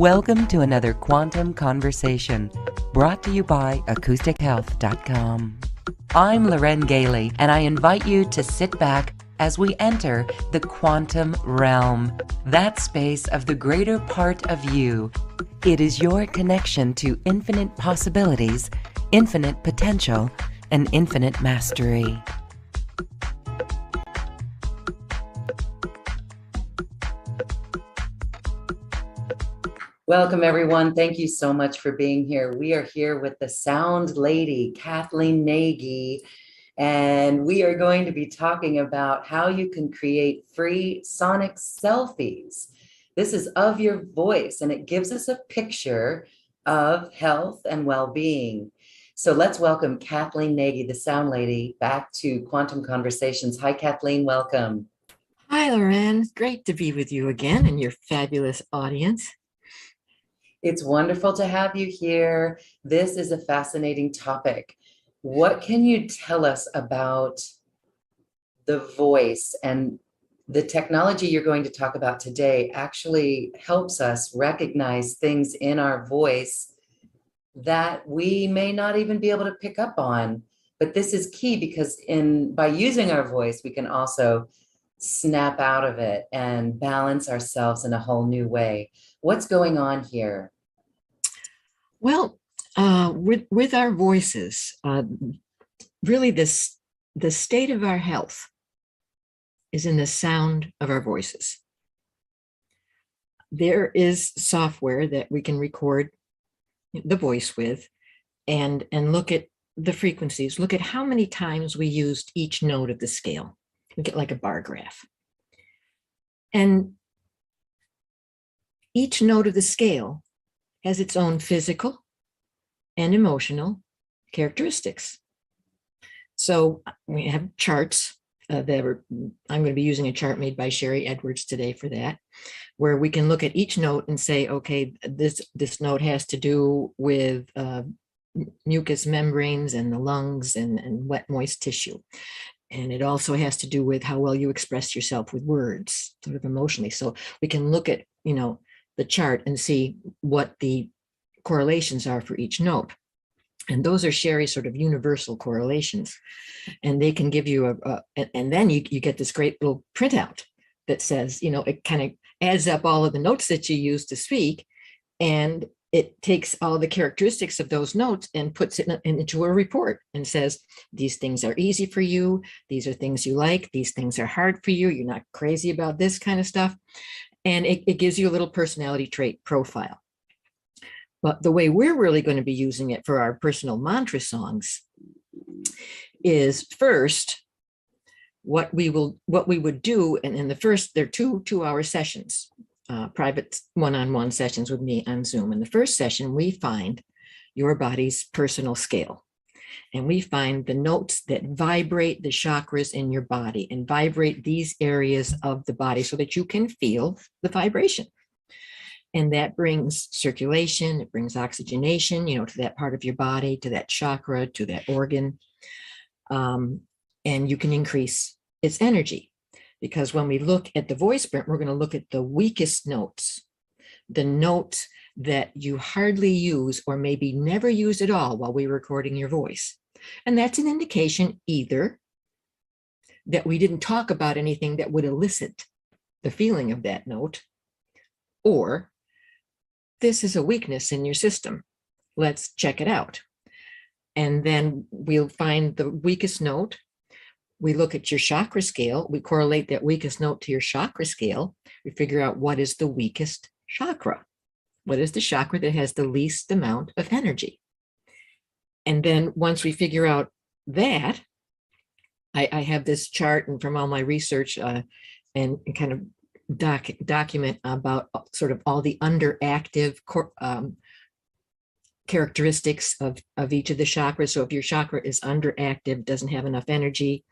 Welcome to another Quantum Conversation, brought to you by AcousticHealth.com. I'm Loren Gailey, and I invite you to sit back as we enter the quantum realm, that space of the greater part of you. It is your connection to infinite possibilities, infinite potential, and infinite mastery. Welcome, everyone. Thank you so much for being here. We are here with the sound lady, Kathleen Nagy, and we are going to be talking about how you can create free sonic selfies. This is of your voice, and it gives us a picture of health and well-being. So let's welcome Kathleen Nagy, the sound lady, back to Quantum Conversations. Hi, Kathleen. Welcome. Hi, Loren. Great to be with you again and your fabulous audience. It's wonderful to have you here. This is a fascinating topic. What can you tell us about the voice? And the technology you're going to talk about today actually helps us recognize things in our voice that we may not even be able to pick up on. But this is key because by using our voice, we can also snap out of it and balance ourselves in a whole new way. What's going on here? Well, with our voices, really the state of our health is in the sound of our voices. There is software that we can record the voice with and look at the frequencies, look at how many times we used each note of the scale. We get like a bar graph. And each note of the scale has its own physical and emotional characteristics. So we have charts I'm going to be using a chart made by Sherry Edwards today for that, where we can look at each note and say, okay, this note has to do with mucous membranes and the lungs and wet, moist tissue. And it also has to do with how well you express yourself with words, sort of emotionally. So we can look at, the chart and see what the correlations are for each note. And those are Sherry's sort of universal correlations. And they can give you and then you get this great little printout that says, it kind of adds up all of the notes that you use to speak. And it takes all the characteristics of those notes and puts it into a report and says, these things are easy for you. These are things you like. These things are hard for you. You're not crazy about this kind of stuff. And it gives you a little personality trait profile. But the way we're really going to be using it for our personal mantra songs is first, what we would do, and in the first, they're two-hour sessions. Private one-on-one sessions with me on Zoom. In the first session, we find your body's personal scale. And we find the notes that vibrate the chakras in your body and vibrate these areas of the body so that you can feel the vibration. And that brings circulation, it brings oxygenation, to that part of your body, to that chakra, to that organ. And you can increase its energy. Because when we look at the voice print, we're going to look at the weakest notes, the notes that you hardly use or maybe never use at all while we're recording your voice. And that's an indication either that we didn't talk about anything that would elicit the feeling of that note, or this is a weakness in your system. Let's check it out. And then we'll find the weakest note. We look at your chakra scale. We correlate that weakest note to your chakra scale. We figure out what is the weakest chakra. What is the chakra that has the least amount of energy? And then once we figure out that, I have this chart and from all my research and kind of document about sort of all the underactive characteristics of each of the chakras. So if your chakra is underactive, doesn't have enough energy,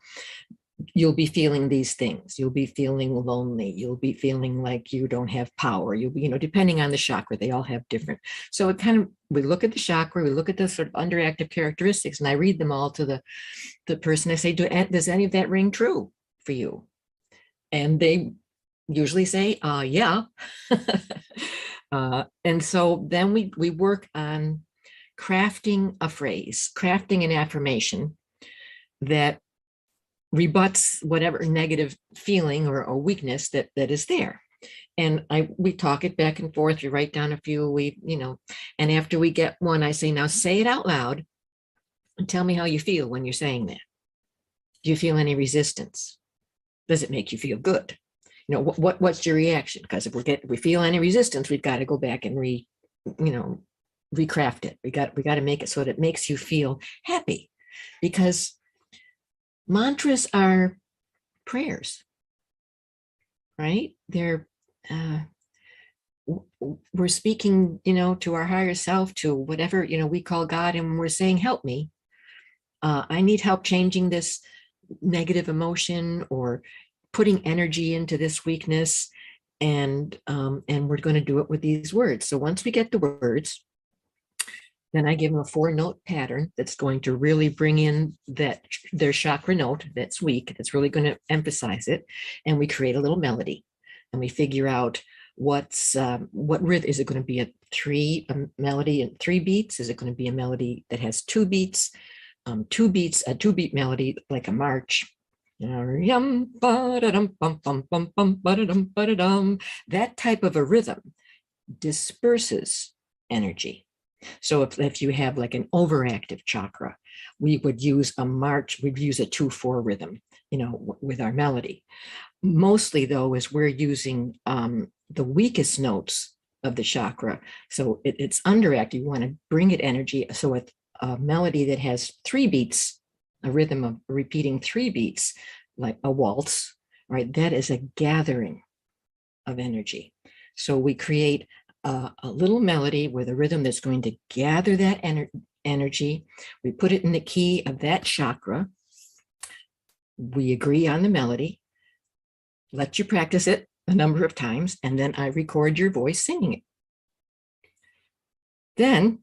you'll be feeling these things. You'll be feeling lonely. You'll be feeling like you don't have power. You'll be, depending on the chakra, they all have different. So we look at the chakra, we look at the sort of underactive characteristics, and I read them all to the person. I say, does any of that ring true for you? And they usually say, yeah. And so then we work on crafting a phrase, crafting an affirmation that rebuts whatever negative feeling or weakness that is there. And we talk it back and forth. We write down a few, and after we get one, I say, now say it out loud and tell me how you feel when you're saying that. Do you feel any resistance? Does it make you feel good? What's your reaction? Because if we feel any resistance, we've got to go back and recraft it. We got to make it so that it makes you feel happy, because mantras are prayers, right? They're we're speaking, to our higher self, to whatever, we call God, and we're saying, help me. I need help changing this negative emotion or putting energy into this weakness. And we're going to do it with these words. So once we get the words, then I give them a 4-note pattern that's going to really bring in their chakra note that's weak. That's really going to emphasize it. And we create a little melody, and we figure out what rhythm. Is it going to be a melody in 3 beats? Is it going to be a melody that has 2 beats? 2 beats, a 2-beat melody like a march. That type of a rhythm disperses energy. So if you have like an overactive chakra, we would use a march, we'd use a 2/4 rhythm, with our melody. Mostly though, is we're using the weakest notes of the chakra. So it's underactive. You want to bring it energy. So with a melody that has 3 beats, a rhythm of repeating 3 beats, like a waltz, right? That is a gathering of energy. So we create a little melody with a rhythm that's going to gather that energy. We put it in the key of that chakra. We agree on the melody, let you practice it a number of times, and then I record your voice singing it. Then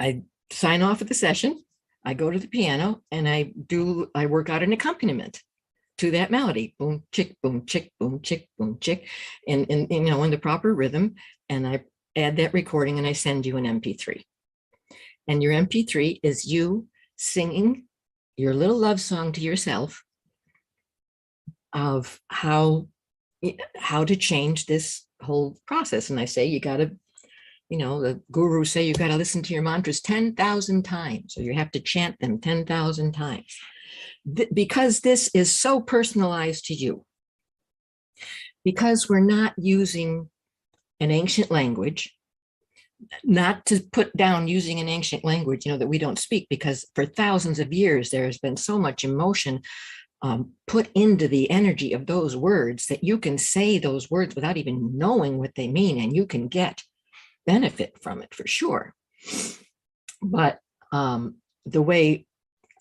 I sign off at the session. I go to the piano and I work out an accompaniment to that melody. Boom, chick, boom, chick, boom, chick, boom, chick, in the proper rhythm. And I add that recording and I send you an MP3. And your MP3 is you singing your little love song to yourself of how to change this whole process. And I say, you got to, the gurus say you got to listen to your mantras 10,000 times, or you have to chant them 10,000 times. Because this is so personalized to you, because we're not using an ancient language, not to put down using an ancient language, that we don't speak, because for thousands of years, there has been so much emotion put into the energy of those words that you can say those words without even knowing what they mean, and you can get benefit from it for sure. But the way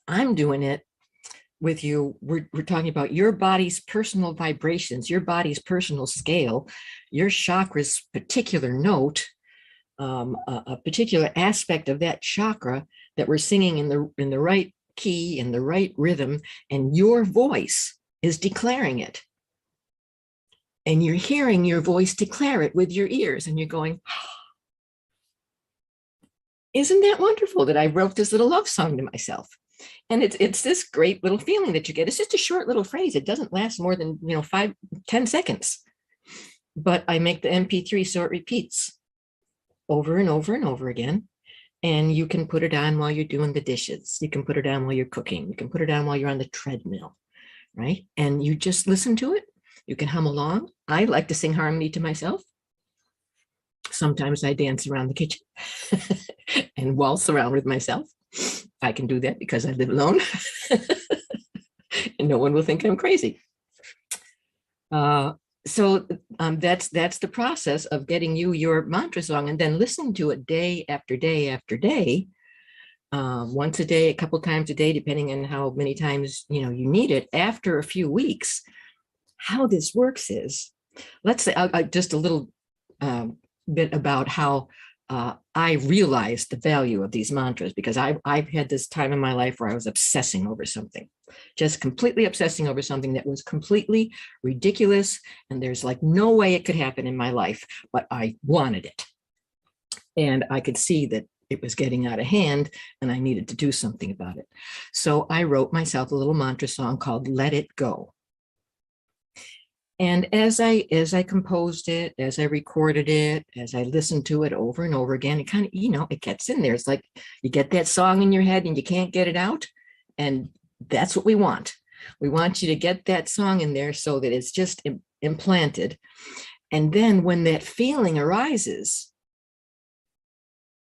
I'm doing it with you, we're talking about your body's personal vibrations, your body's personal scale, your chakra's particular note, a particular aspect of that chakra that we're singing in the right key, in the right rhythm, and your voice is declaring it. And you're hearing your voice declare it with your ears, and you're going, isn't that wonderful that I wrote this little love song to myself? And it's this great little feeling that you get. It's just a short little phrase. It doesn't last more than 5-10 seconds. But I make the MP3 so it repeats over and over and over again. And you can put it on while you're doing the dishes. You can put it on while you're cooking. You can put it on while you're on the treadmill, right? And you just listen to it. You can hum along. I like to sing harmony to myself. Sometimes I dance around the kitchen and waltz around with myself. I can do that because I live alone and no one will think I'm crazy. So that's the process of getting you your mantra song, and then listen to it day after day after day, once a day, a couple times a day, depending on how many times you need it. After a few weeks, how this works is, let's say just a little bit about how I realized the value of these mantras, because I've had this time in my life where I was obsessing over something, just completely obsessing over something that was completely ridiculous. And there's like no way it could happen in my life, but I wanted it. And I could see that it was getting out of hand and I needed to do something about it. So I wrote myself a little mantra song called Let It Go. And as I composed it, as I recorded it, as I listened to it over and over again, it kind of, it gets in there. It's like you get that song in your head and you can't get it out. And that's what we want. We want you to get that song in there so that it's just implanted. And then when that feeling arises,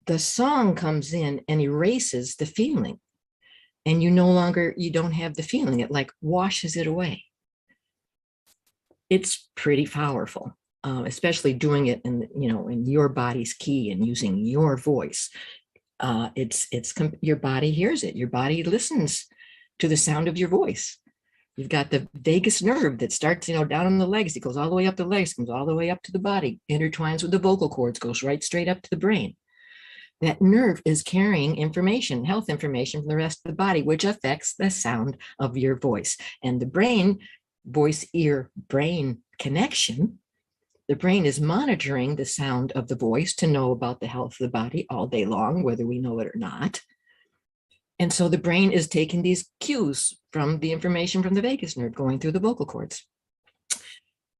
the song comes in and erases the feeling. And you don't have the feeling. It like washes it away. It's pretty powerful, especially doing it in your body's key and using your voice. Your body hears it. Your body listens to the sound of your voice. You've got the vagus nerve that starts, down in the legs. It goes all the way up the legs, comes all the way up to the body, intertwines with the vocal cords, goes right straight up to the brain. That nerve is carrying information, health information from the rest of the body, which affects the sound of your voice. And the brain, voice, ear, brain connection, the brain is monitoring the sound of the voice to know about the health of the body all day long, whether we know it or not. And so the brain is taking these cues from the information from the vagus nerve going through the vocal cords.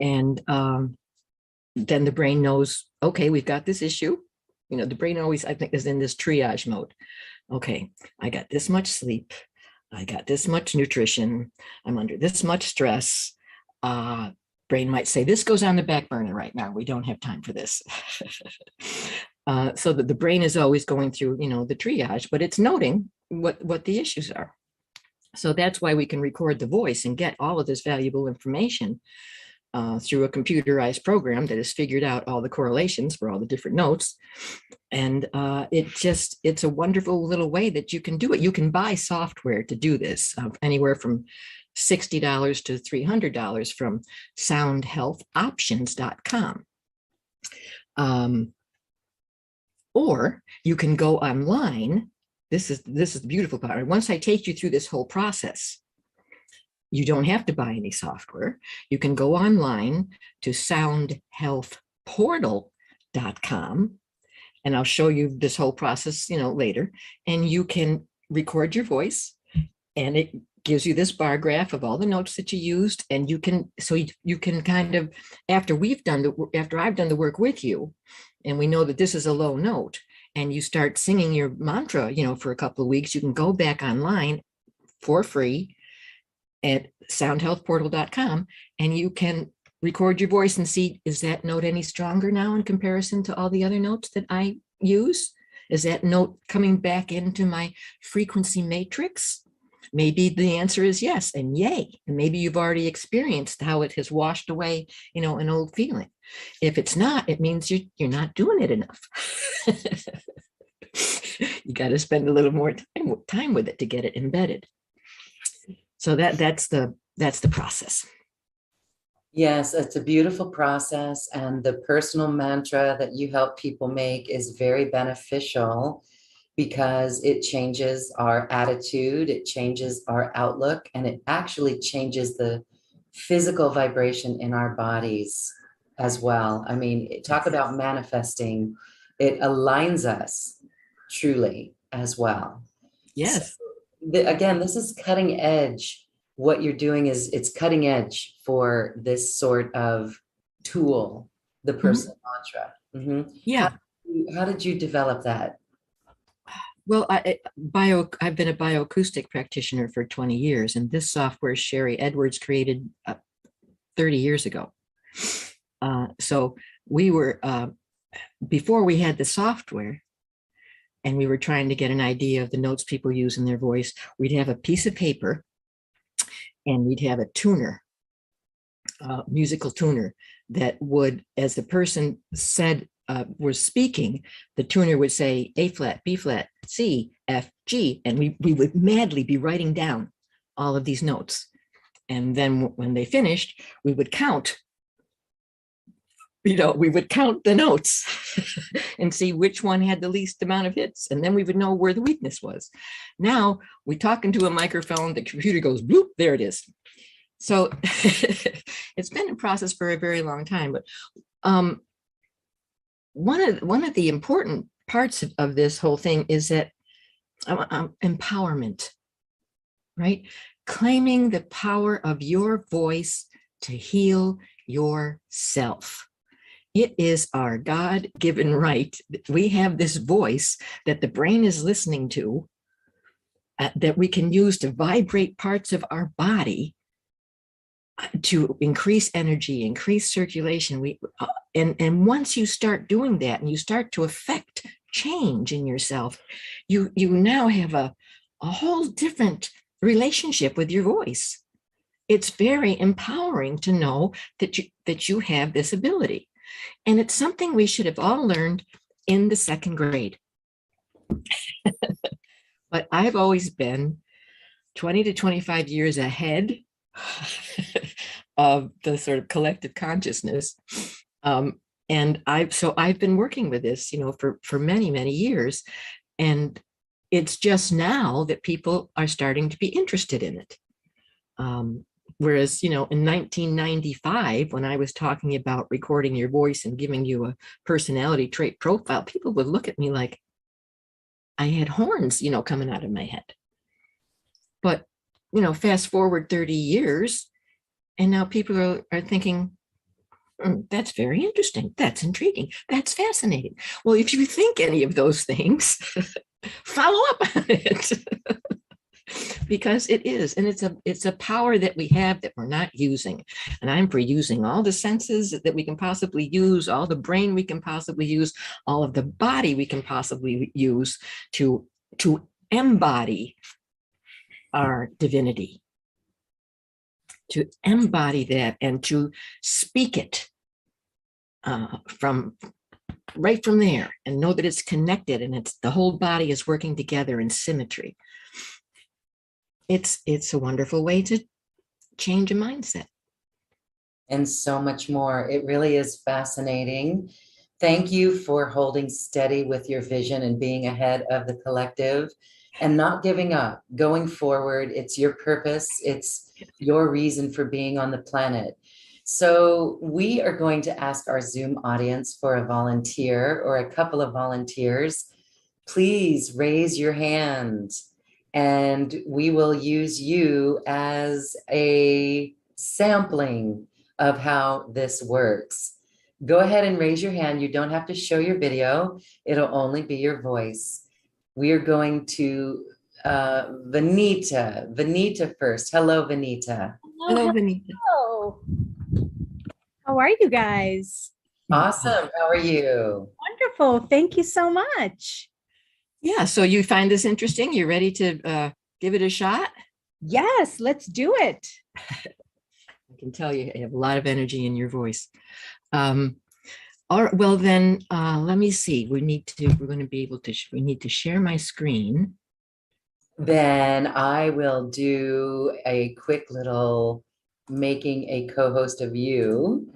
And then the brain knows, okay, we've got this issue. The brain always, I think, is in this triage mode. Okay, I got this much sleep. I got this much nutrition. I'm under this much stress. Brain might say, this goes on the back burner right now. We don't have time for this. So that the brain is always going through, the triage, but it's noting what the issues are. So that's why we can record the voice and get all of this valuable information through a computerized program that has figured out all the correlations for all the different notes. And it's a wonderful little way that you can do it. You can buy software to do this, anywhere from $60 to $300 from soundhealthoptions.com. Or you can go online. This is the beautiful part. Once I take you through this whole process, you don't have to buy any software. You can go online to soundhealthportal.com, and I'll show you this whole process, later. And you can record your voice, and it gives you this bar graph of all the notes that you used. And you can kind of, after I've done the work with you, and we know that this is a low note, and you start singing your mantra, for a couple of weeks, you can go back online for free at soundhealthportal.com, and you can record your voice and see, is that note any stronger now in comparison to all the other notes that I use? Is that note coming back into my frequency matrix? Maybe the answer is yes, and yay. And maybe you've already experienced how it has washed away, an old feeling. If it's not, it means you're not doing it enough. You got to spend a little more time with it to get it embedded. So that's the process. Yes, it's a beautiful process. And the personal mantra that you help people make is very beneficial because it changes our attitude, it changes our outlook, and it actually changes the physical vibration in our bodies as well. I mean, talk about manifesting. It aligns us truly as well. Yes. So, again, this is cutting edge. What you're doing it's cutting edge for this sort of tool, the personal mantra. Mm-hmm. Yeah. How did you develop that? Well, I've been a bioacoustic practitioner for 20 years, and this software Sherry Edwards created 30 years ago. So we were, before we had the software, and we were trying to get an idea of the notes people use in their voice, we'd have a piece of paper and we'd have a tuner, musical tuner that would, as the person said, was speaking, the tuner would say A flat, B flat, C, F, G, and we would madly be writing down all of these notes. And then when they finished, we would count we would count the notes and see which one had the least amount of hits. And then we would know where the weakness was. Now we talk into a microphone, the computer goes, bloop, there it is. So it's been in process for a very long time. But one of the important parts of this whole thing is that empowerment, right? Claiming the power of your voice to heal yourself. It is our God-given right. We have this voice that the brain is listening to, that we can use to vibrate parts of our body to increase energy, increase circulation. And once you start doing that and you start to affect change in yourself, you now have a whole different relationship with your voice. It's very empowering to know that you have this ability. And it's something we should have all learned in the 2nd grade. But I've always been 20 to 25 years ahead of the sort of collective consciousness. And I've been working with this, for many, many years. And it's just now that people are starting to be interested in it. Whereas, in 1995, when I was talking about recording your voice and giving you a personality trait profile, people would look at me like I had horns, coming out of my head. But, fast forward 30 years, and now people are thinking, that's very interesting. That's intriguing. That's fascinating. Well, if you think any of those things, follow up on it. Because it is, and it's a power that we have that we're not using. And I'm for using all the senses that we can possibly use, all the brain we can possibly use, all of the body we can possibly use to embody our divinity, to embody that and to speak it from there, and know that it's connected and the whole body is working together in symmetry. It's a wonderful way to change a mindset. And so much more. It really is fascinating. Thank you for holding steady with your vision and being ahead of the collective and not giving up, going forward. It's your purpose. It's your reason for being on the planet. So we are going to ask our Zoom audience for a volunteer or a couple of volunteers. Please raise your hand. And we will use you as a sampling of how this works. Go ahead and raise your hand. You don't have to show your video. It'll only be your voice. We are going to Vanita. Vanita first. Hello, Vanita. Hello, Vanita. Hello. How are you guys? Awesome. How are you? Wonderful. Thank you so much. Yeah, so you find this interesting? You're ready to give it a shot? Yes, let's do it. I can tell you have a lot of energy in your voice. All right, well then, let me see. We need to share my screen. Then I will do a quick little making a co-host of you.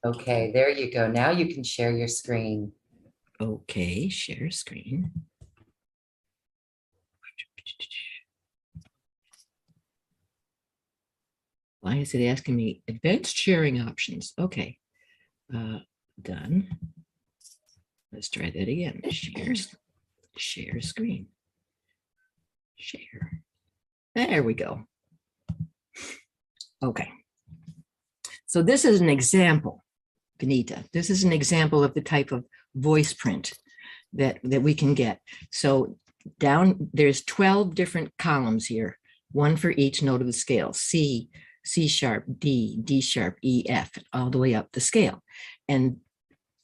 Okay, there you go. Now you can share your screen. Okay, share screen. Why is it asking me advanced sharing options? Okay, done. Let's try that again. Share screen. Share. There we go. Okay. So this is an example, Benita. This is an example of the type of voice print that we can get. So down, there's 12 different columns here, one for each note of the scale: C, C sharp, D, D sharp, E, F, all the way up the scale. And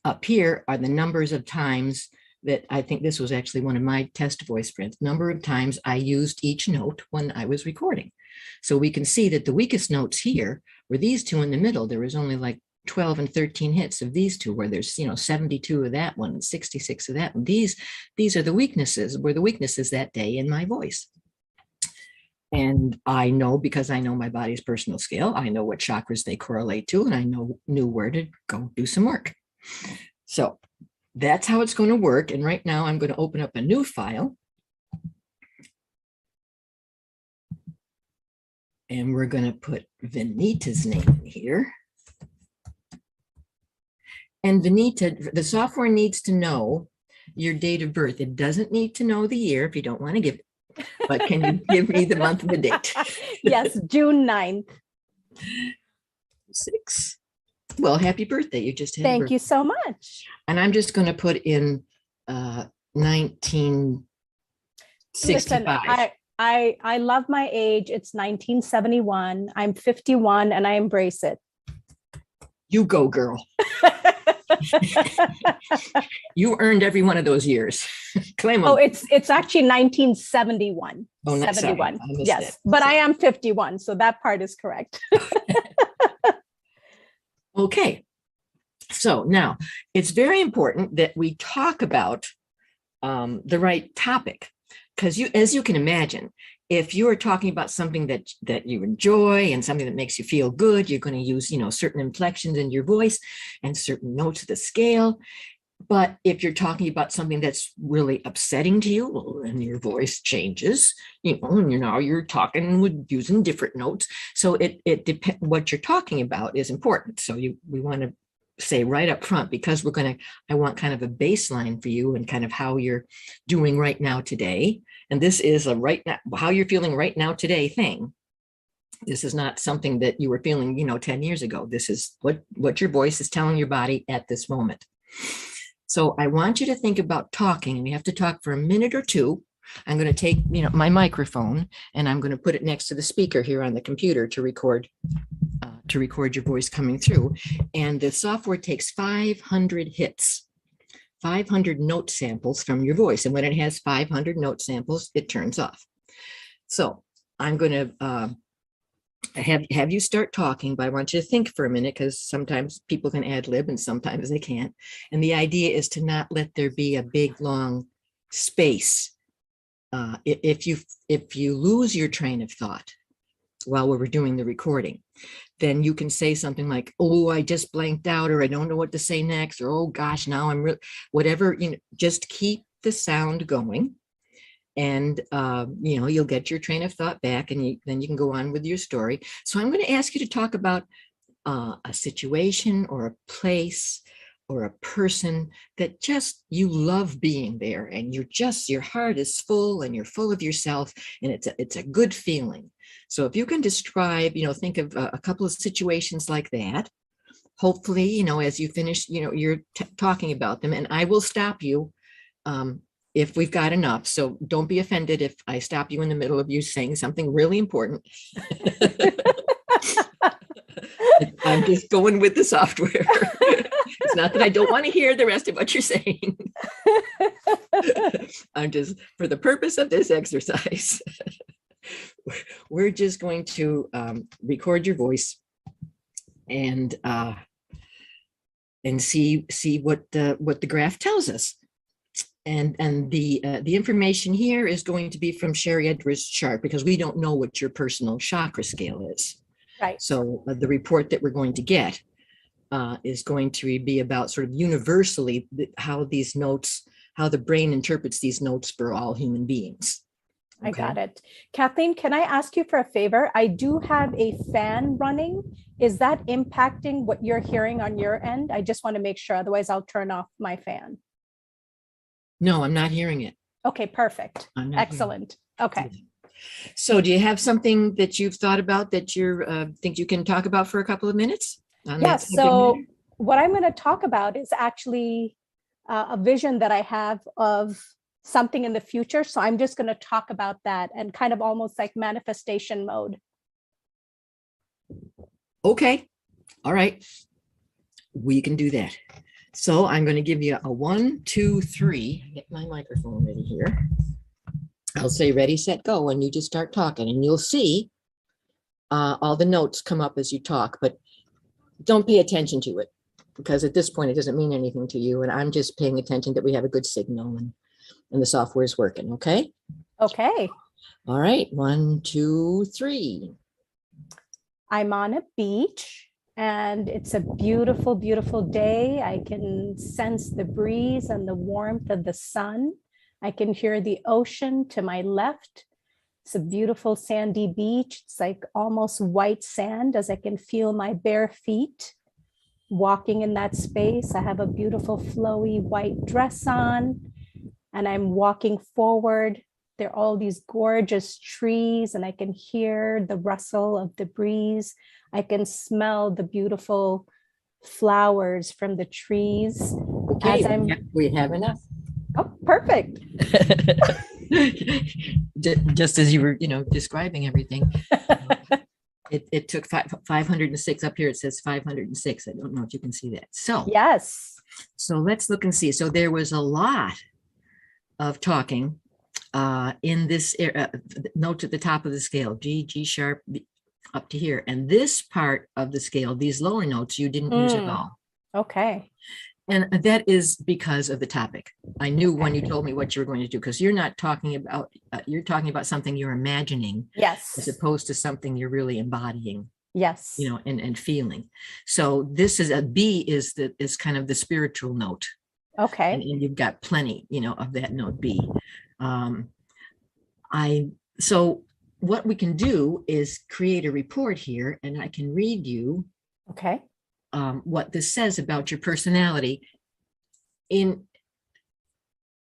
up here are the numbers of times that I think this was actually one of my test voice prints, number of times I used each note when I was recording. So we can see that the weakest notes here were these two in the middle. There was only like 12 and 13 hits of these two, where there's 72 of that one and 66 of that one. These are the weaknesses, were the weaknesses that day in my voice. And I know, because I know my body's personal scale, I know what chakras they correlate to, and I knew where to go do some work. So that's how it's going to work. And right now I'm going to open up a new file. And we're going to put Vinita's name in here. And Vinita, the software needs to know your date of birth. It doesn't need to know the year if you don't want to give it. But can you give me the month and the date? Yes, June 9th. 6. Well, happy birthday. You just had a Thank birthday. you so much. And I'm just going to put in 1965. Listen, I love my age. It's 1971. I'm 51 and I embrace it. You go, girl. You earned every one of those years. Claim them. Oh, it's actually 1971. Oh, not 71. yes, that. But I am 51, so that part is correct. Okay. So now it's very important that we talk about the right topic, because as you can imagine, if you are talking about something that you enjoy and something that makes you feel good, you're going to use, certain inflections in your voice and certain notes of the scale. But if you're talking about something that's really upsetting to you, well, then your voice changes, and you're talking with using different notes. So it depends. What you're talking about is important. So we want to say right up front, because I want kind of a baseline for you and kind of how you're doing right now today. And this is a right now, how you're feeling right now today thing. This is not something that you were feeling, 10 years ago. This is what your voice is telling your body at this moment. So I want you to think about talking, and we have to talk for a minute or two. I'm going to take, my microphone, and I'm going to put it next to the speaker here on the computer to record your voice coming through. And the software takes 500 hits, 500 note samples from your voice. And when it has 500 note samples, it turns off. So I'm going to have you start talking, but I want you to think for a minute, because sometimes people can ad lib and sometimes they can't. And the idea is to not let there be a big, long space. If you lose your train of thought while we were doing the recording, then you can say something like, oh, I just blanked out, or I don't know what to say next, or, oh gosh, now I'm whatever, just keep the sound going. And, you'll get your train of thought back, and then you can go on with your story. So I'm going to ask you to talk about a situation or a place or a person that just you love being there, and your heart is full and you're full of yourself, and it's a good feeling. So if you can describe, think of a couple of situations like that, hopefully, as you finish, you're talking about them, and I will stop you if we've got enough. So don't be offended if I stop you in the middle of you saying something really important. I'm just going with the software. It's not that I don't want to hear the rest of what you're saying. I'm just, for the purpose of this exercise, we're just going to record your voice and see what the graph tells us. And the information here is going to be from Sherry Edwards' chart, because we don't know what your personal chakra scale is. Right. So the report that we're going to get is going to be about sort of universally how these notes, how the brain interprets these notes for all human beings. I got it. Kathleen, can I ask you for a favor? I do have a fan running. Is that impacting what you're hearing on your end? I just want to make sure, otherwise I'll turn off my fan. No, I'm not hearing it. Okay, perfect. Excellent. Okay. So do you have something that you've thought about that you think you can talk about for a couple of minutes? Yes. So what I'm going to talk about is actually a vision that I have of something in the future. So I'm just going to talk about that and kind of almost like manifestation mode. Okay. All right. We can do that. So I'm going to give you a 1, 2, 3. Get my microphone ready here. I'll say ready, set, go, and you just start talking, and you'll see all the notes come up as you talk, but don't pay attention to it, because at this point it doesn't mean anything to you, and I'm just paying attention that we have a good signal and the software is working. Okay. Okay. All right, 1, 2, 3. I'm on a beach and it's a beautiful, beautiful day. I can sense the breeze and the warmth of the sun. I can hear the ocean to my left. It's a beautiful sandy beach. It's like almost white sand as I can feel my bare feet walking in that space. I have a beautiful flowy white dress on and I'm walking forward. There are all these gorgeous trees and I can hear the rustle of the breeze. I can smell the beautiful flowers from the trees. Okay, As I'm, we have enough. oh, perfect. Just as you were, describing everything. It took 506 up here. It says 506. I don't know if you can see that. Yes. So let's look and see. So there was a lot of talking in this note at the top of the scale, G sharp up to here. And this part of the scale, these lower notes, you didn't use at all. Okay. And that is because of the topic. I knew when you told me what you were going to do, because you're not talking about, you're talking about something you're imagining. Yes. As opposed to something you're really embodying. Yes. And feeling. So this is a B is kind of the spiritual note. Okay. And you've got plenty, of that note B. So what we can do is create a report here and I can read you. Okay. What this says about your personality in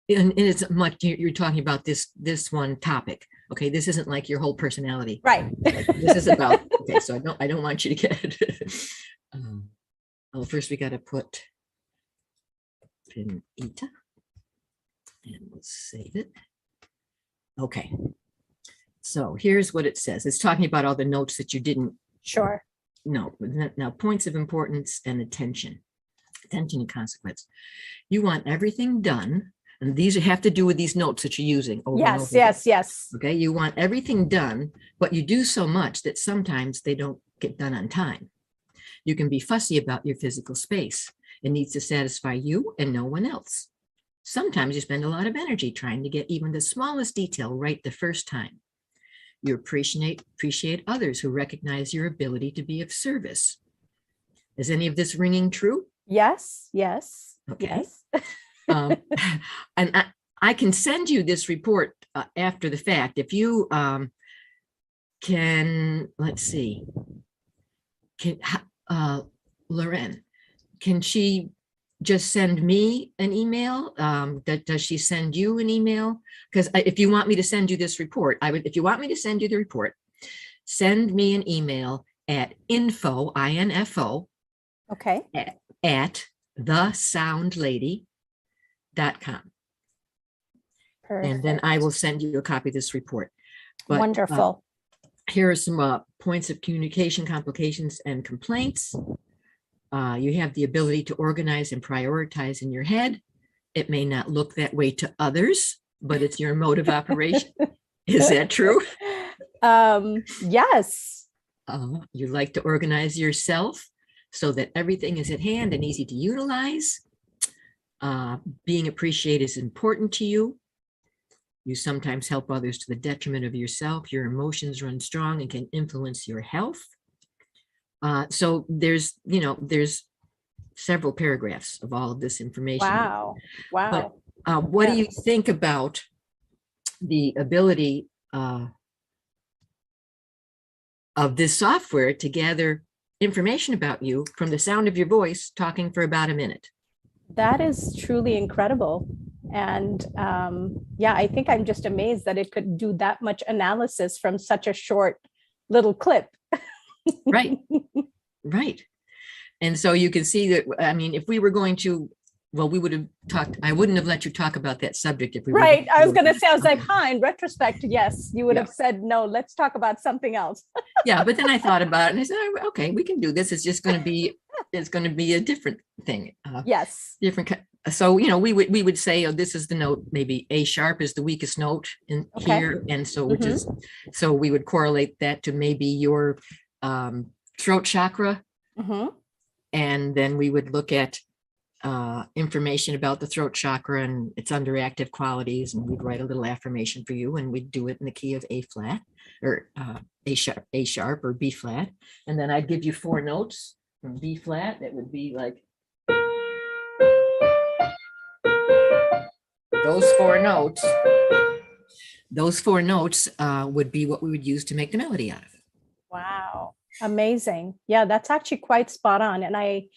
it's much you're talking about this one topic. Okay, this isn't like your whole personality. Right. This is about, okay, so I don't want you to get first we got to put pin eta and we'll save it. Okay, so here's what it says. It's talking about all the notes that you didn't Sure. No, now points of importance and attention and consequence. You want everything done, and these have to do with these notes that you're using. Over and over Yes. again. Yes. Okay, you want everything done, but you do so much that sometimes they don't get done on time. You can be fussy about your physical space. It needs to satisfy you and no one else. Sometimes you spend a lot of energy trying to get even the smallest detail right the first time. You appreciate others who recognize your ability to be of service. Is any of this ringing true? Yes. Yes. Okay. Yes. And I can send you this report after the fact. If you can, let's see, Loren, can she just send me an email? Does she send you an email? Because if you want me to send you this report, if you want me to send you the report, send me an email at info, I-N-F-O, Okay. at thesoundlady.com. Perfect. And then I will send you a copy of this report. But, wonderful. Here are some points of communication, complications, and complaints. You have the ability to organize and prioritize in your head. It may not look that way to others, but it's your mode of operation. Is that true? Yes. You like to organize yourself so that everything is at hand and easy to utilize. Being appreciated is important to you. You sometimes help others to the detriment of yourself. Your emotions run strong and can influence your health. So there's several paragraphs of all of this information. Wow. Wow. But what do you think about the ability of this software to gather information about you from the sound of your voice talking for about a minute? That is truly incredible. And I think I'm just amazed that it could do that much analysis from such a short little clip. Right. Right. And so you can see that, I mean, if we were going to, well, we would have talked, I wouldn't have let you talk about that subject if we were. Right. I was going to say, I was like, in retrospect, yes, you would have said, no, let's talk about something else. Yeah. But then I thought about it and I said, okay, we can do this. It's just going to be, it's going to be a different thing. Yes. Different. So, we would say, oh, this is the note, maybe A sharp is the weakest note in here. And so, which is, so we would correlate that to maybe your throat chakra. And then we would look at information about the throat chakra and its underactive qualities, and we'd write a little affirmation for you, and we'd do it in the key of A flat or A sharp or B flat. And then I'd give you 4 notes from B flat. That would be like those 4 notes. Those 4 notes would be what we would use to make the melody out of. Wow. Amazing. Yeah, that's actually quite spot on. And I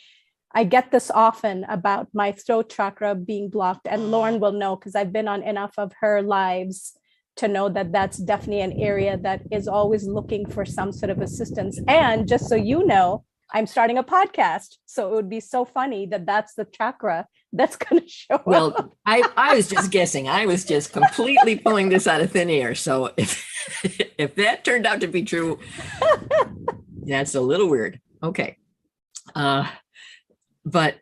get this often about my throat chakra being blocked, and Lauren will know because I've been on enough of her lives to know that that's definitely an area that is always looking for some sort of assistance. And just so you know, I'm starting a podcast. So it would be so funny that that's the chakra that's going to show up. Well, I was just guessing. I was just completely pulling this out of thin air. So if that turned out to be true, that's a little weird. Okay. But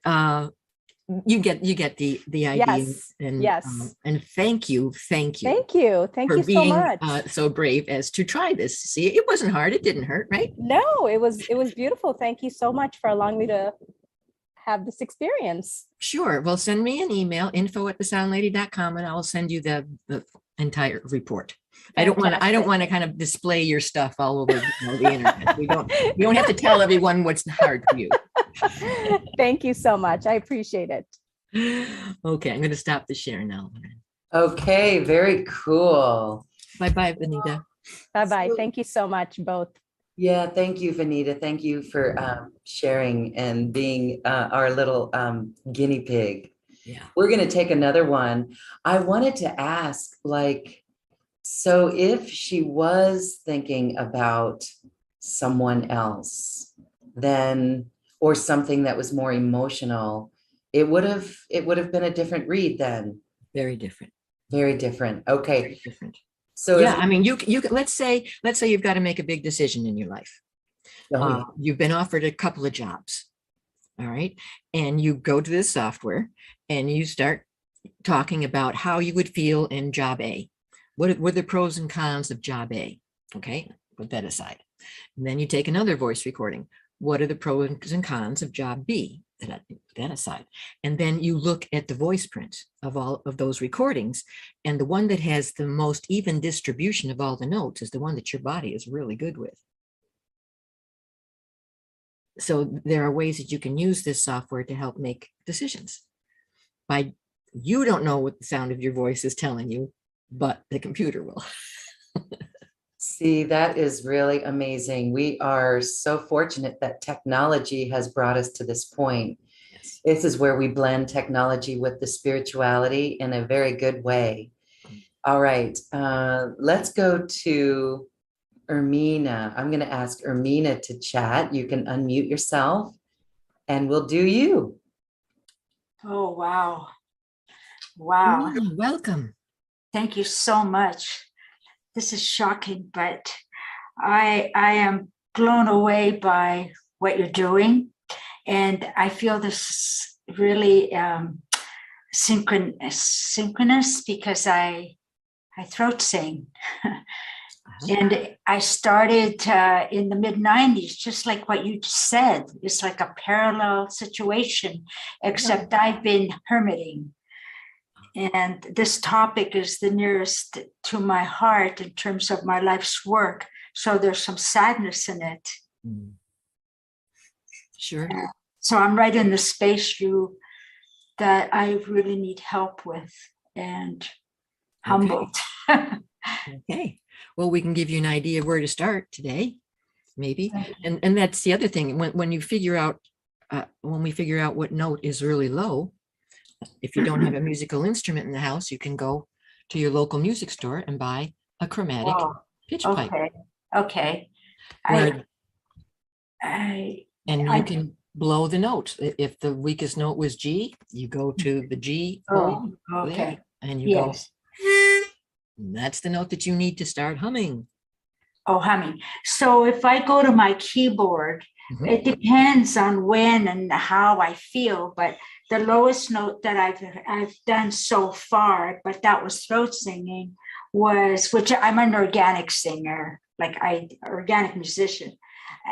you get the idea. Yes. And Yes. And thank you Thank you for so being much. so brave as to try this. See, it wasn't hard. It didn't hurt, right? No, it was beautiful. Thank you so much for allowing me to have this experience. Sure. Well, send me an email, info@thesoundlady.com, and I'll send you the entire report. I don't want to kind of display your stuff all over the internet. We don't have to tell everyone what's hard for you. Thank you so much. I appreciate it. Okay, I'm going to stop the share now. Okay, very cool. Bye-bye, Vanita. Bye-bye. So- Thank you so much, both. Yeah, thank you, Vanita. Thank you for sharing and being our little guinea pig. Yeah. We're going to take another one. I wanted to ask, like, so if she was thinking about someone else, then, or something that was more emotional, it would have been a different read then. Very different. Very different. Okay. Very different. So Yeah, I mean, you let's say you've got to make a big decision in your life. You've been offered a couple of jobs, all right, and you go to this software and you start talking about how you would feel in job A. What are the pros and cons of job A? Okay, put that aside. And then you take another voice recording. What are the pros and cons of job B? Put that aside. And then you look at the voice print of all of those recordings. And the one that has the most even distribution of all the notes is the one that your body is really good with. So there are ways that you can use this software to help make decisions. You don't know what the sound of your voice is telling you, but the computer will. see, that is really amazing. We are so fortunate that technology has brought us to this point. Yes. This is where we blend technology with the spirituality in a very good way. All right, let's go to Ermina. I'm going to ask Ermina to chat. You can unmute yourself and we'll do you. Oh, wow. Wow. Welcome. Thank you so much. This is shocking, but I am blown away by what you're doing. And I feel this really synchronous because I throat sing. And I started in the mid-90s, just like what you just said. It's like a parallel situation, except I've been hermiting. And this topic is the nearest to my heart in terms of my life's work. So there's some sadness in it. Sure. So I'm right in the space that I really need help with, and humbled. Okay. Well, we can give you an idea of where to start today, maybe. And that's the other thing. When you figure out, when we figure out what note is really low, if you don't have a musical instrument in the house, you can go to your local music store and buy a chromatic pitch pipe. Okay. And you can blow the note. If the weakest note was G, you go to the G hole there, and you go. That's the note that you need to start humming. Oh, humming. So if I go to my keyboard, it depends on when and how I feel, but the lowest note that I've done so far, but that was throat singing, was, which I'm an organic singer, organic musician.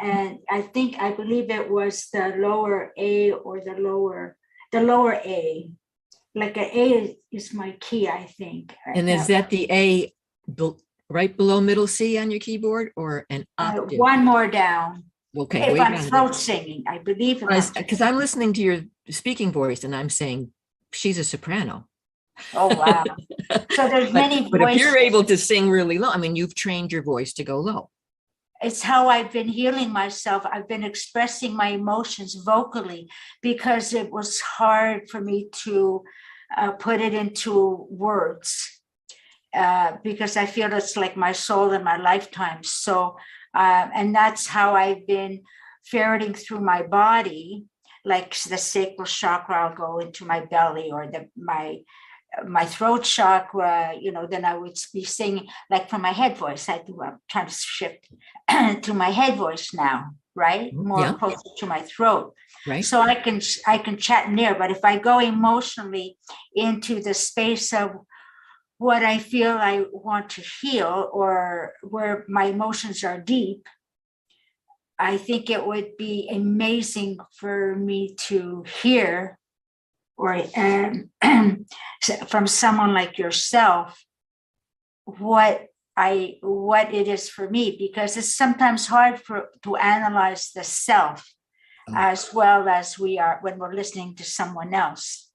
And I believe it was the lower A or the lower the lower A. Like an A is my key, I think. And is that the A right below middle C on your keyboard, or an octave? One more down. Okay, If I'm throat singing, I believe. Because I'm listening to your speaking voice and I'm saying she's a soprano. Oh, wow. So there's many voices. But if you're able to sing really low, I mean, you've trained your voice to go low. It's how I've been healing myself. I've been expressing my emotions vocally because it was hard for me to put it into words because I feel it's like my soul and my lifetime. So, and that's how I've been ferreting through my body, like the sacral chakra, I'll go into my belly, or my throat chakra, then I would be singing like from my head voice. I'm trying to shift to my head voice now, right? More closer to my throat. Right. So I can chat in there, but if I go emotionally into the space of what I feel I want to heal, or where my emotions are deep, I think it would be amazing for me to hear, or from someone like yourself, what it is for me, because it's sometimes hard to analyze the self as well as we are when we're listening to someone else.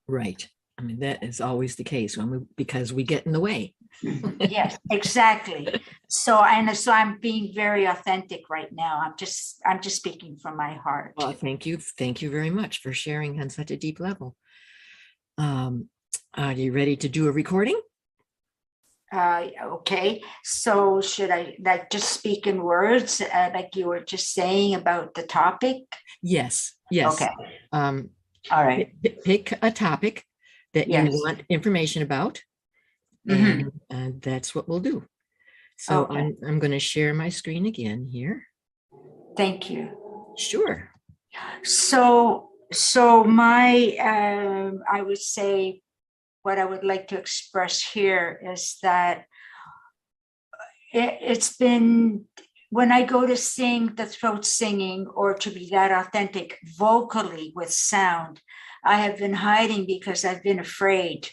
Right. I mean, that is always the case because we get in the way. Yes, exactly. So I'm being very authentic right now. I'm just speaking from my heart. Well, thank you very much for sharing on such a deep level. Are you ready to do a recording? Okay. So should I just speak in words, like you were just saying about the topic? Yes. Okay. All right. Pick a topic that you want information about. And that's what we'll do. So I'm going to share my screen again here. Thank you. Sure. So my, I would say what I would like to express here is that it's been, when I go to sing the throat singing, or to be that authentic vocally with sound, I have been hiding because I've been afraid.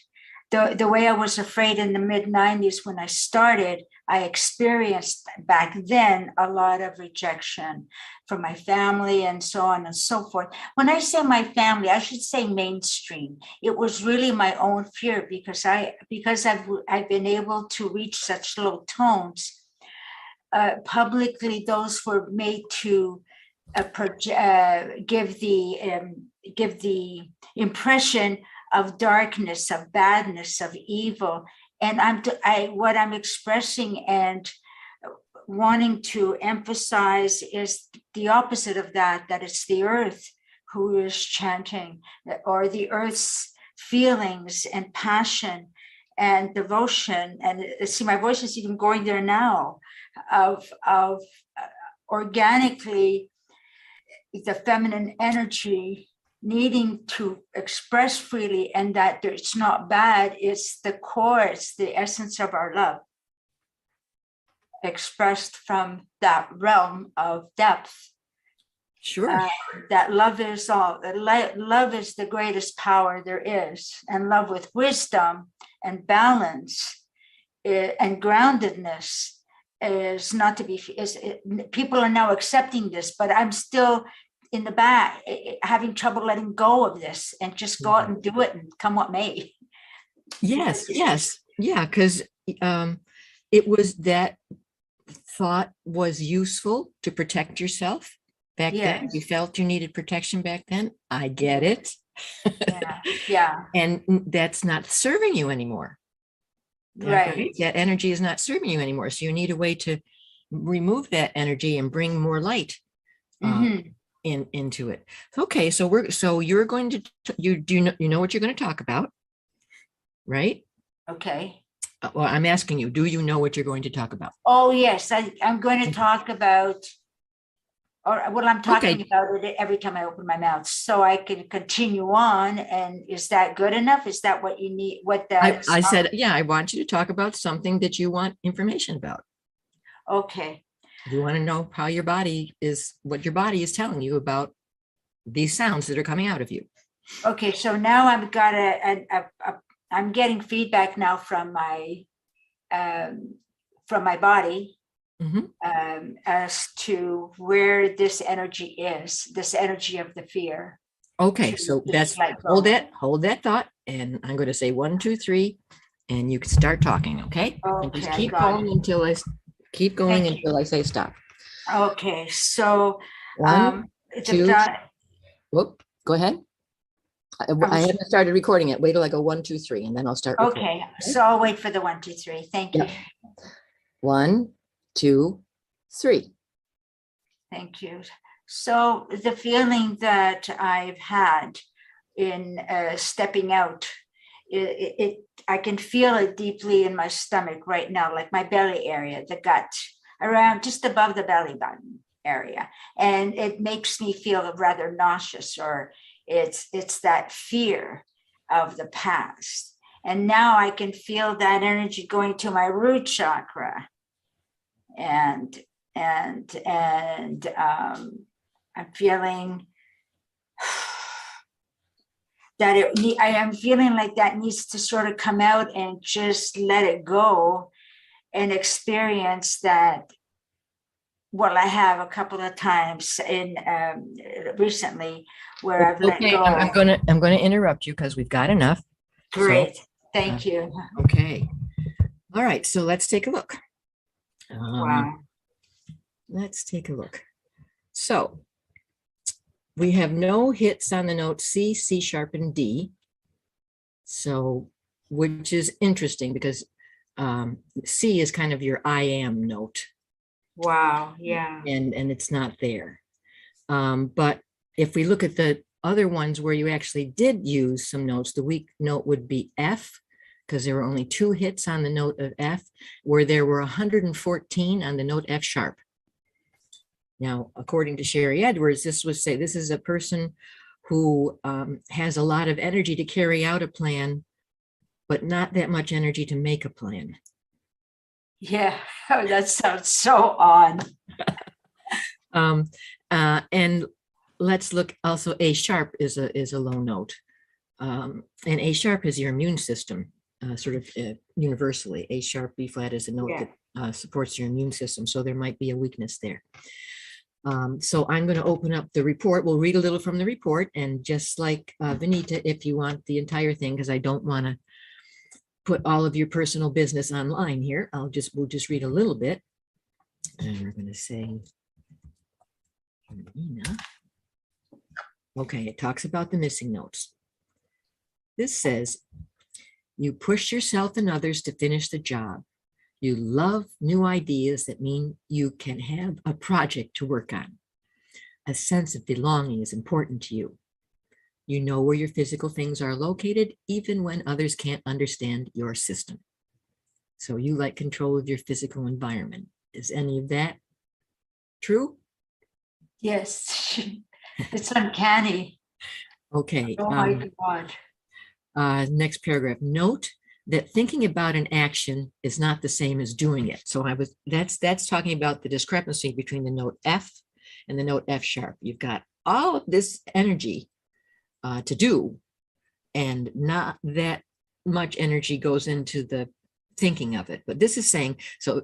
The way I was afraid in the mid-90s when I started, I experienced back then a lot of rejection from my family and so on and so forth. When I say my family, I should say mainstream. It was really my own fear because I've been able to reach such low tones. Publicly, those were made to give the impression of darkness, of badness, of evil. And what I'm expressing and wanting to emphasize is the opposite of that it's the earth who is chanting, or the earth's feelings and passion and devotion. And see, my voice is even going there now, of organically the feminine energy needing to express freely, and that it's not bad, it's the core, it's the essence of our love expressed from that realm of depth. Sure. That love is all, love is the greatest power there is, and love with wisdom and balance and groundedness is not to be, people are now accepting this, but I'm still in the back, having trouble letting go of this and just go out and do it and come what may. Yes. Yeah, because it was that thought was useful to protect yourself back then. You felt you needed protection back then. I get it. Yeah. And that's not serving you anymore. Right. That energy is not serving you anymore. So you need a way to remove that energy and bring more light into it. Okay, so you're going to you know what you're going to talk about, right? Okay. Well, I'm asking you, do you know what you're going to talk about? Oh yes, I'm going to talk about, I'm talking about it every time I open my mouth, so I can continue on. And is that good enough? Is that what you need? I said, yeah, I want you to talk about something that you want information about. Okay. You want to know how what your body is telling you about these sounds that are coming out of you. Okay, so now I've got I'm getting feedback now from my body Mhm. as to where this energy is, this energy of the fear. Okay, to so just that's, let go. hold that thought, and I'm going to say 1, 2, 3, and you can start talking, okay? And just Okay, I keep got going it. until keep going Thank you. until I say stop. Okay, so 1, the 2, thought, whoop, go ahead. I haven't started recording it. Wait till I go 1, 2, 3, and then I'll start recording. okay, so I'll wait for the 1, 2, 3. Thank you. Yep. 1, 2, 3. Thank you. So the feeling that I've had in stepping out, I can feel it deeply in my stomach right now, like my belly area, the gut, around just above the belly button area, and it makes me feel rather nauseous, or it's that fear of the past. And now I can feel that energy going to my root chakra, and I'm feeling that I am feeling like that needs to sort of come out and just let it go and experience that. Well, I have a couple of times in recently where I've let Okay, go. I'm gonna interrupt you because we've got enough. Great, So, thank you. okay. All right, so let's take a look. Wow. Let's take a look. So we have no hits on the note C, C sharp, and D. So, which is interesting because C is kind of your I am note. Wow. Yeah. And it's not there. But if we look at the other ones where you actually did use some notes, the weak note would be F, because there were only 2 hits on the note of F, where there were 114 on the note F sharp. Now, according to Sherry Edwards, this is a person who has a lot of energy to carry out a plan, but not that much energy to make a plan. Yeah, that sounds so odd. And let's look also, A sharp is a low note. And A sharp is your immune system, sort of universally. A sharp, B flat is a note that supports your immune system. So there might be a weakness there. So I'm going to open up the report. We'll read a little from the report, and just like Vinita, if you want the entire thing, because I don't want to put all of your personal business online here, we'll just read a little bit. And we're going to say, okay, it talks about the missing notes. This says, you push yourself and others to finish the job. You love new ideas that mean you can have a project to work on. A sense of belonging is important to you. You know where your physical things are located, even when others can't understand your system. So you like control of your physical environment. Is any of that true? Yes, it's uncanny. Okay. Oh my God. Next paragraph. Note that thinking about an action is not the same as doing it. So that's talking about the discrepancy between the note F and the note F sharp. You've got all of this energy to do, and not that much energy goes into the thinking of it. But this is saying, so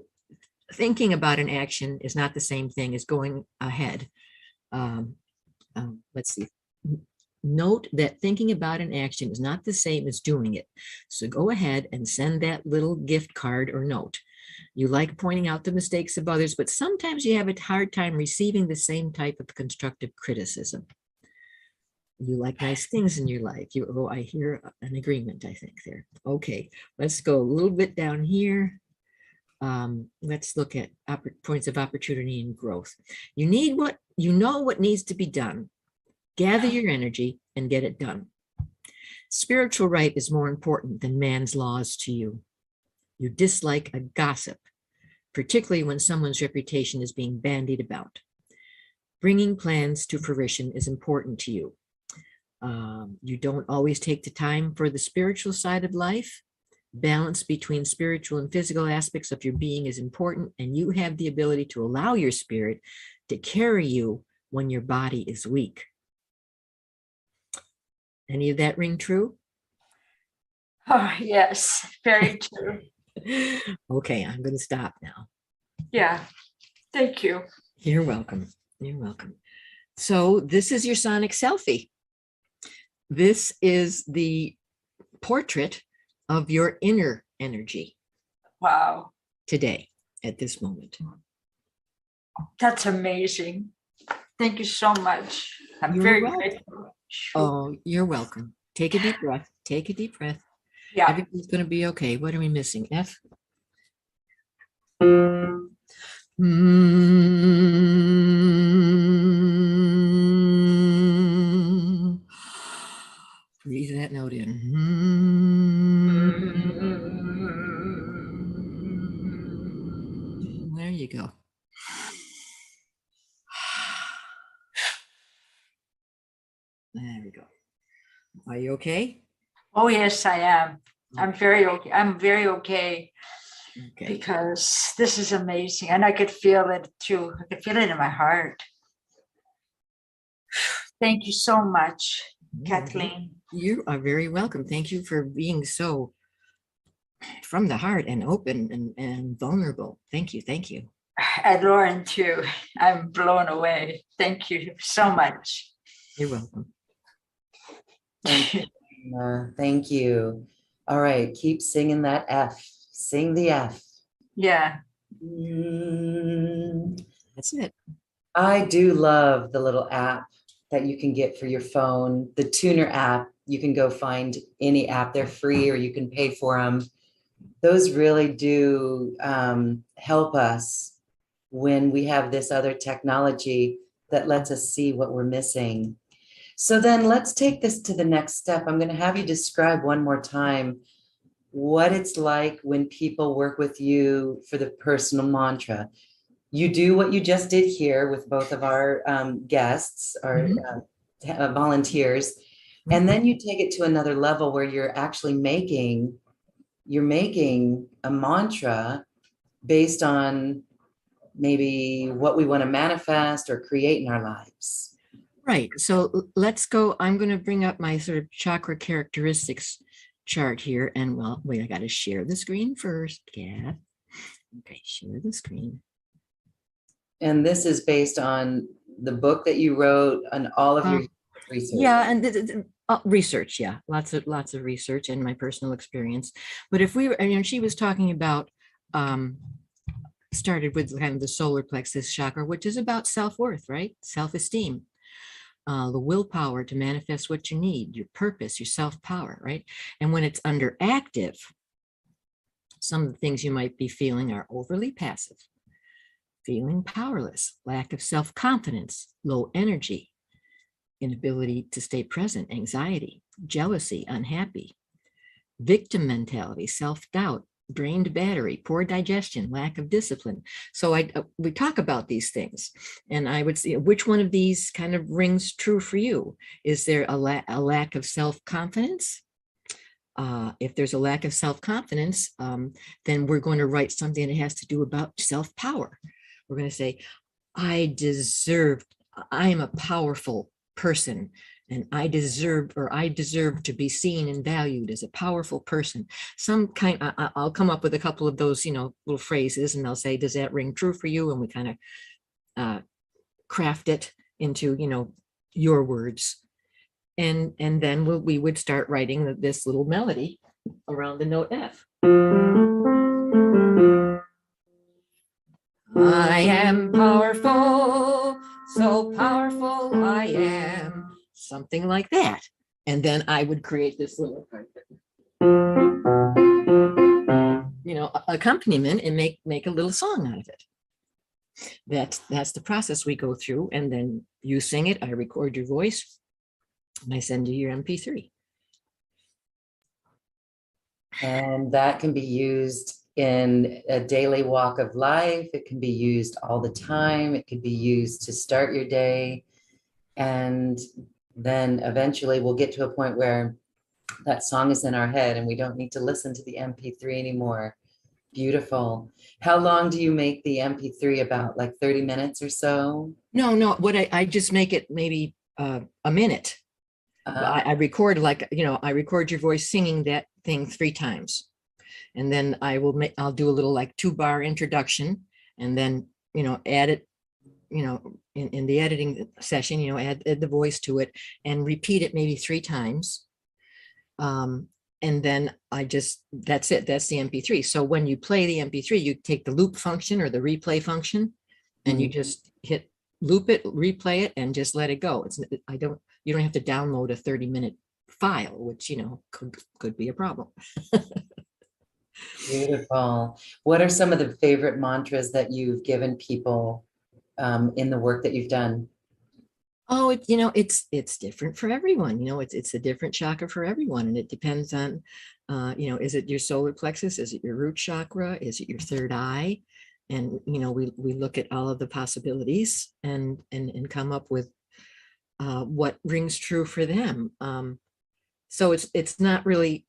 thinking about an action is not the same thing as going ahead. Let's see. Note that thinking about an action is not the same as doing it. So go ahead and send that little gift card or note. You like pointing out the mistakes of others, but sometimes you have a hard time receiving the same type of constructive criticism. You like nice things in your life. I hear an agreement, I think, there. Okay, let's go a little bit down here. Let's look at points of opportunity and growth. You know what needs to be done. Gather your energy and get it done. Spiritual right is more important than man's laws to you. You dislike a gossip, particularly when someone's reputation is being bandied about. Bringing plans to fruition is important to you. You don't always take the time for the spiritual side of life. Balance between spiritual and physical aspects of your being is important, and you have the ability to allow your spirit to carry you when your body is weak. Any of that ring true? Oh, yes, very true. Okay, I'm going to stop now. Yeah, thank you. You're welcome. You're welcome. So this is your sonic selfie. This is the portrait of your inner energy Wow, today at this moment. that's amazing. Thank you so much. I'm You're very welcome. grateful. Oh, you're welcome. Take a deep breath. Take a deep breath. Yeah. Everything's going to be okay. What are we missing? F? Breathe that note in. There you go. There we go. Are you okay? Oh, yes, I am. I'm very okay. I'm very okay Okay. because this is amazing. And I could feel it too. I could feel it in my heart. Thank you so much, Kathleen. You are very welcome. Thank you for being so from the heart and open and vulnerable. Thank you. Thank you. And Lauren too. I'm blown away. Thank you so much. You're welcome. Thank you. Thank you. All right, keep singing that F. Sing the F. Yeah. That's it. I do love the little app that you can get for your phone, the tuner app. You can go find any app. They're free or you can pay for them. Those really do help us when we have this other technology that lets us see what we're missing. So then let's take this to the next step. I'm going to have you describe one more time what it's like when people work with you for the personal mantra. You do what you just did here with both of our guests, our volunteers, and then you take it to another level where you're actually making a mantra based on maybe what we want to manifest or create in our lives. Right. So let's go. I'm going to bring up my sort of chakra characteristics chart here. And well, wait, I got to share the screen first. Yeah. Okay, share the screen. And this is based on the book that you wrote and all of your research. Yeah, and research. Yeah, lots of research and my personal experience. But if we were, she was talking about, started with kind of the solar plexus chakra, which is about self-worth, right? Self-esteem. The willpower to manifest what you need, your purpose, your self-power, right? And when it's underactive, some of the things you might be feeling are overly passive, feeling powerless, lack of self-confidence, low energy, inability to stay present, anxiety, jealousy, unhappy, victim mentality, self-doubt, drained battery, poor digestion, lack of discipline. So we talk about these things, and I would see which one of these kind of rings true for you. Is there a lack of self-confidence? If there's a lack of self-confidence, then we're going to write something that has to do about self-power. We're going to say, I am a powerful person, and I deserve to be seen and valued as a powerful person. Some kind, I'll come up with a couple of those, little phrases, and they'll say, does that ring true for you? And we kind of craft it into, your words. And then we would start writing this little melody around the note F. I am powerful, so powerful I am. Something like that. And then I would create this little accompaniment and make a little song out of it. That's the process we go through. And then you sing it, I record your voice, and I send you your MP3. And that can be used in a daily walk of life. It can be used all the time. It could be used to start your day. And then eventually we'll get to a point where that song is in our head and we don't need to listen to the MP3 anymore. Beautiful. How long do you make the MP3? About like 30 minutes or so? No, what I just make it maybe a minute. I record I record your voice singing that thing 3 times. And then I'll do a little like 2-bar introduction, and then, add it, in the editing session, add the voice to it and repeat it maybe 3 times. And then that's it. That's the MP3. So when you play the MP3, you take the loop function or the replay function, and you just hit loop it, replay it, and just let it go. You don't have to download a 30-minute file, which, could be a problem. Beautiful. What are some of the favorite mantras that you've given people in the work that you've done? Oh, it's different for everyone. It's a different chakra for everyone, and it depends on, is it your solar plexus? Is it your root chakra? Is it your third eye? And we look at all of the possibilities and come up with what rings true for them. So it's not really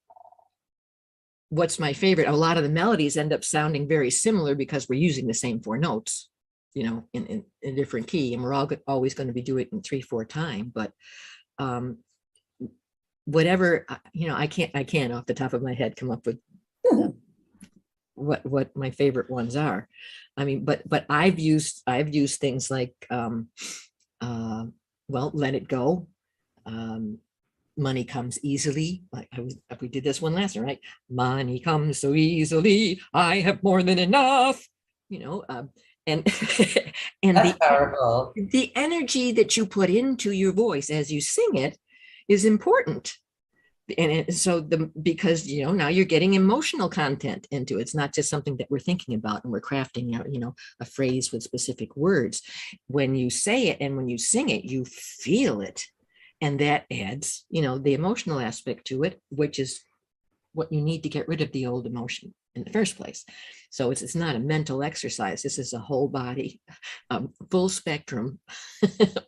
what's my favorite. A lot of the melodies end up sounding very similar because we're using the same 4 notes, in a different key, and we're always going to be doing it in 3/4 time. But whatever, I can't off the top of my head come up with what my favorite ones are. I mean, but I've used things like let it go. Money comes easily. We did this one last night, right? Money comes so easily. I have more than enough. And and That's powerful. the energy that you put into your voice as you sing it is important. And because now you're getting emotional content into it. It's not just something that we're thinking about and we're crafting a phrase with specific words. When you say it and when you sing it, you feel it, and that adds the emotional aspect to it, which is what you need to get rid of the old emotion in the first place. So it's not a mental exercise. This is a whole body, full spectrum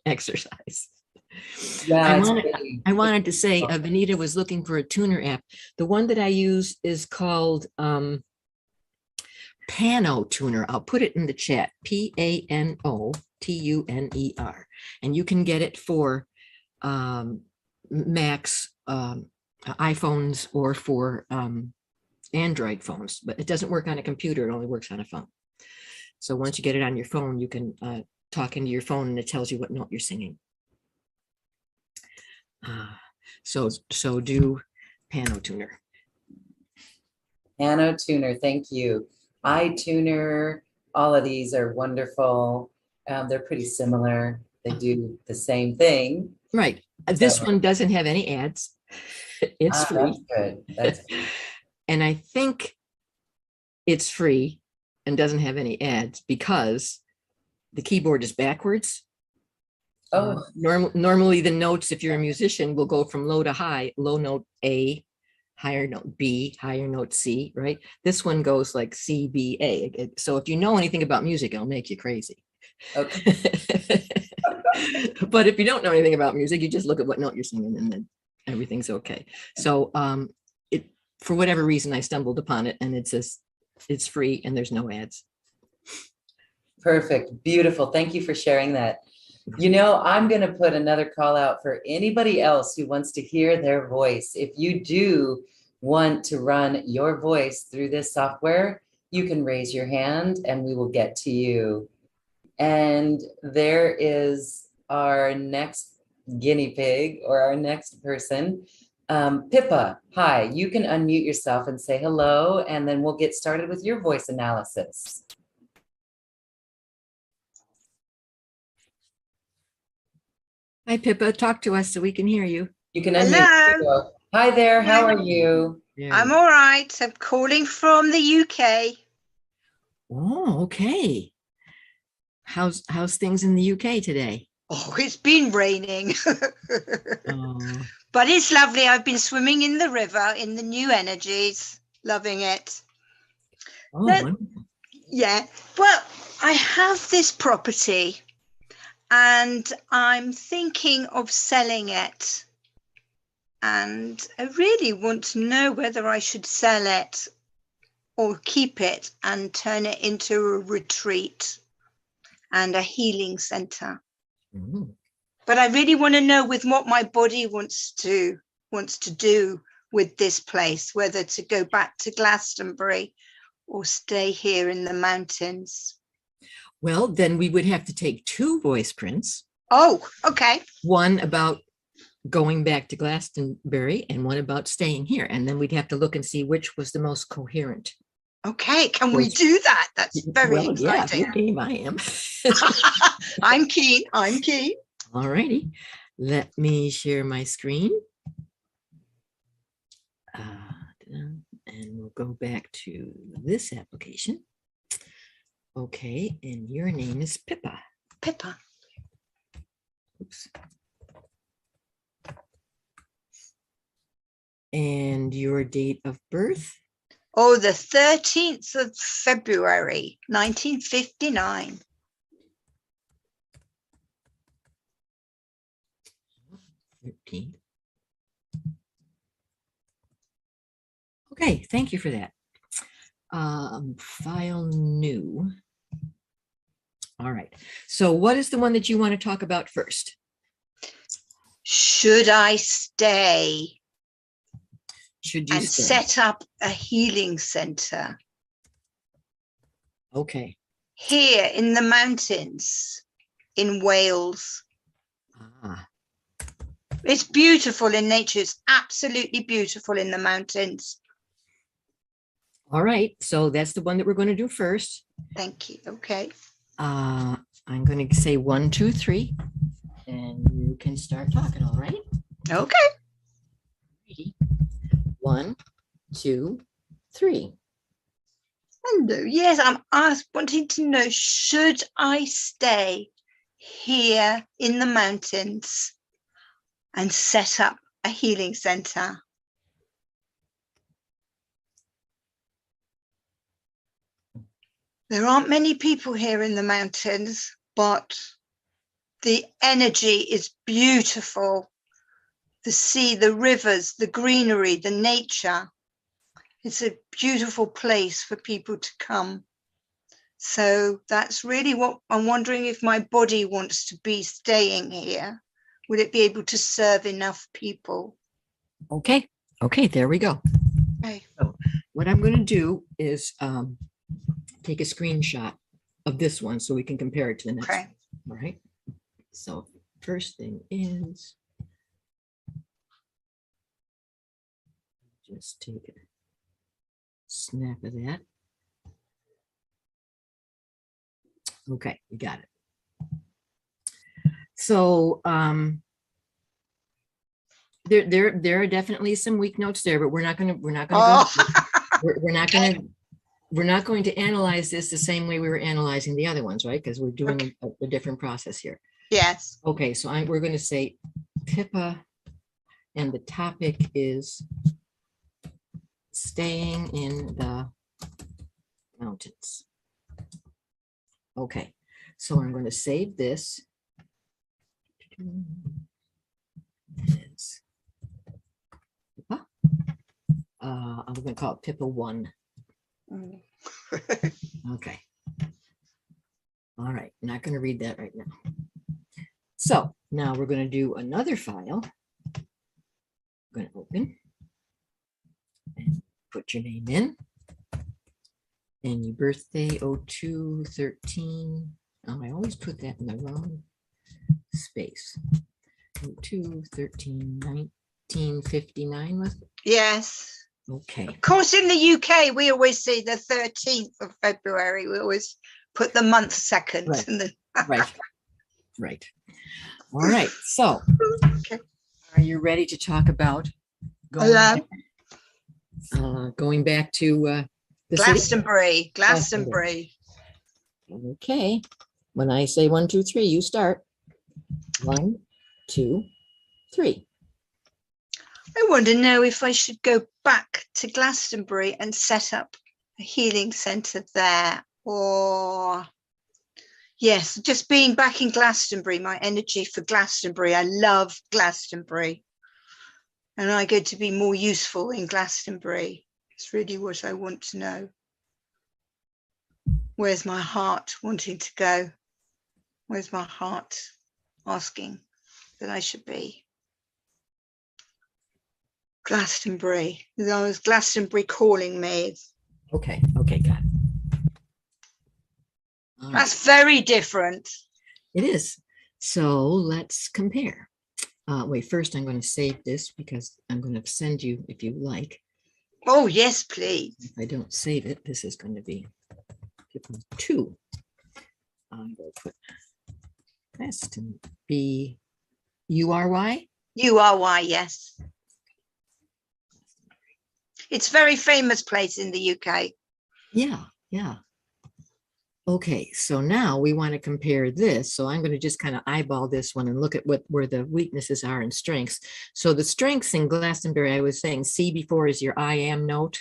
exercise. Yeah, I wanted to say, Vanita was looking for a tuner app. The one that I use is called Pano Tuner. I'll put it in the chat. PANOTUNER, and you can get it for Macs, iPhones, or for Android phones, but it doesn't work on a computer. It only works on a phone. So once you get it on your phone, you can talk into your phone and it tells you what note you're singing. So do Pano Tuner. Pano Tuner, thank you. iTuner, all of these are wonderful. They're pretty similar. They do the same thing. Right. This one doesn't have any ads. It's free. That's good. That's good. And I think it's free and doesn't have any ads because the keyboard is backwards. Oh, Normally the notes, if you're a musician, will go from low to high, low note A, higher note B, higher note C, right? This one goes like C, B, A. So if you know anything about music, it'll make you crazy. okay. But if you don't know anything about music, you just look at what note you're singing and then everything's okay. So for whatever reason, I stumbled upon it, and it says it's free and there's no ads. Perfect. Beautiful. Thank you for sharing that. I'm going to put another call out for anybody else who wants to hear their voice. If you do want to run your voice through this software, you can raise your hand and we will get to you. And there is our next guinea pig, or our next person. Pippa, hi, you can unmute yourself and say hello, and then we'll get started with your voice analysis. Hi, Pippa, talk to us so we can hear you. You can unmute. Hello. Hi there, how are you? I'm all right. I'm calling from the UK. Oh, okay. How's things in the UK today? Oh, it's been raining. Oh. But it's lovely. I've been swimming in the river in the new energies. Loving it. Oh, wonderful. Yeah. Well, I have this property and I'm thinking of selling it. And I really want to know whether I should sell it or keep it and turn it into a retreat and a healing center. Mm. But I really want to know with what my body wants to do with this place, whether to go back to Glastonbury or stay here in the mountains. Well, then we would have to take 2 voice prints. Oh, okay. One about going back to Glastonbury and one about staying here. And then we'd have to look and see which was the most coherent. Okay, can we do that? That's very exciting. Yeah, game I am. I'm keen. I'm keen. All righty. Let me share my screen. And we'll go back to this application. Okay, and your name is Pippa. Pippa. Oops. And your date of birth? Oh, the 13th of February, 1959. Okay, thank you for that. File new. All right. So what is the one that you want to talk about first? Should I stay? Should you and stay? set up a healing center? Okay. Here in the mountains in Wales. Ah. It's beautiful in nature. It's absolutely beautiful in the mountains. All right. So that's the one that we're going to do first. Thank you. Okay. I'm going to say 1, 2, 3, and you can start talking. All right. Okay. Ready? 1, 2, 3. Hello. Yes, I'm wanting to know, should I stay here in the mountains and set up a healing center? There aren't many people here in the mountains, but the energy is beautiful. The sea, the rivers, the greenery, the nature. It's a beautiful place for people to come. So that's really what I'm wondering, if my body wants to be staying here. Will it be able to serve enough people? Okay. Okay, there we go. Okay. So what I'm going to do is take a screenshot of this one so we can compare it to the next Okay. one. All right. So first thing is just take a snap of that. Okay, we got it. So there are definitely some weak notes there, but we're not going to analyze this the same way we were analyzing the other ones, right? Because we're doing a different process here. Yes. Okay, so we're going to say Pippa, and the topic is staying in the mountains. Okay, so I'm going to save this. Pippa. I'm going to call it Pippa 1. Okay. All right, not going to read that right now. So now we're going to do another file. I'm going to open and put your name in and your birthday, 0213. Oh, I always put that in the wrong space. 0213 1959 was it? Yes. Okay. Of course, in the UK, we always say the 13th of February. We always put the month second. Right. And Right. Right. All right. So, Okay. are you ready to talk about going back to the city? Glastonbury. Okay. When I say 1, 2, 3, you start. 1, 2, 3. I want to know if I should go back to Glastonbury and set up a healing centre there, or yes, just being back in Glastonbury, my energy for Glastonbury. I love Glastonbury and I get to be more useful in Glastonbury. It's really what I want to know. Where's my heart wanting to go? Where's my heart asking? that I should be. Glastonbury. That was Glastonbury calling me. Okay, got it. All right. That's very different. It is. So let's compare. Wait, first I'm going to save this because I'm going to send you, if you like. Oh, yes, please. If I don't save it, this is going to be 2. I'm going to put Preston B. URY. URY, yes. It's a very famous place in the UK. Yeah. Okay, so now we want to compare this. So I'm going to just kind of eyeball this one and look at where the weaknesses are and strengths. So the strengths in Glastonbury, I was saying C before is your I am note.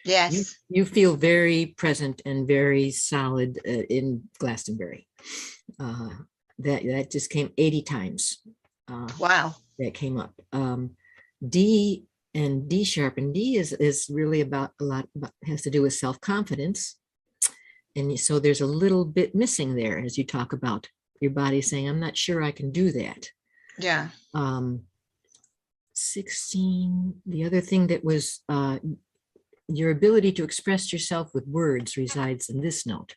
Yes. You feel very present and very solid in Glastonbury. That just came 80 times. Wow. That came up. D and D sharp, and D is really about has to do with self-confidence. And so there's a little bit missing there as you talk about your body saying, I'm not sure I can do that. Yeah. 16, the other thing that was your ability to express yourself with words resides in this note.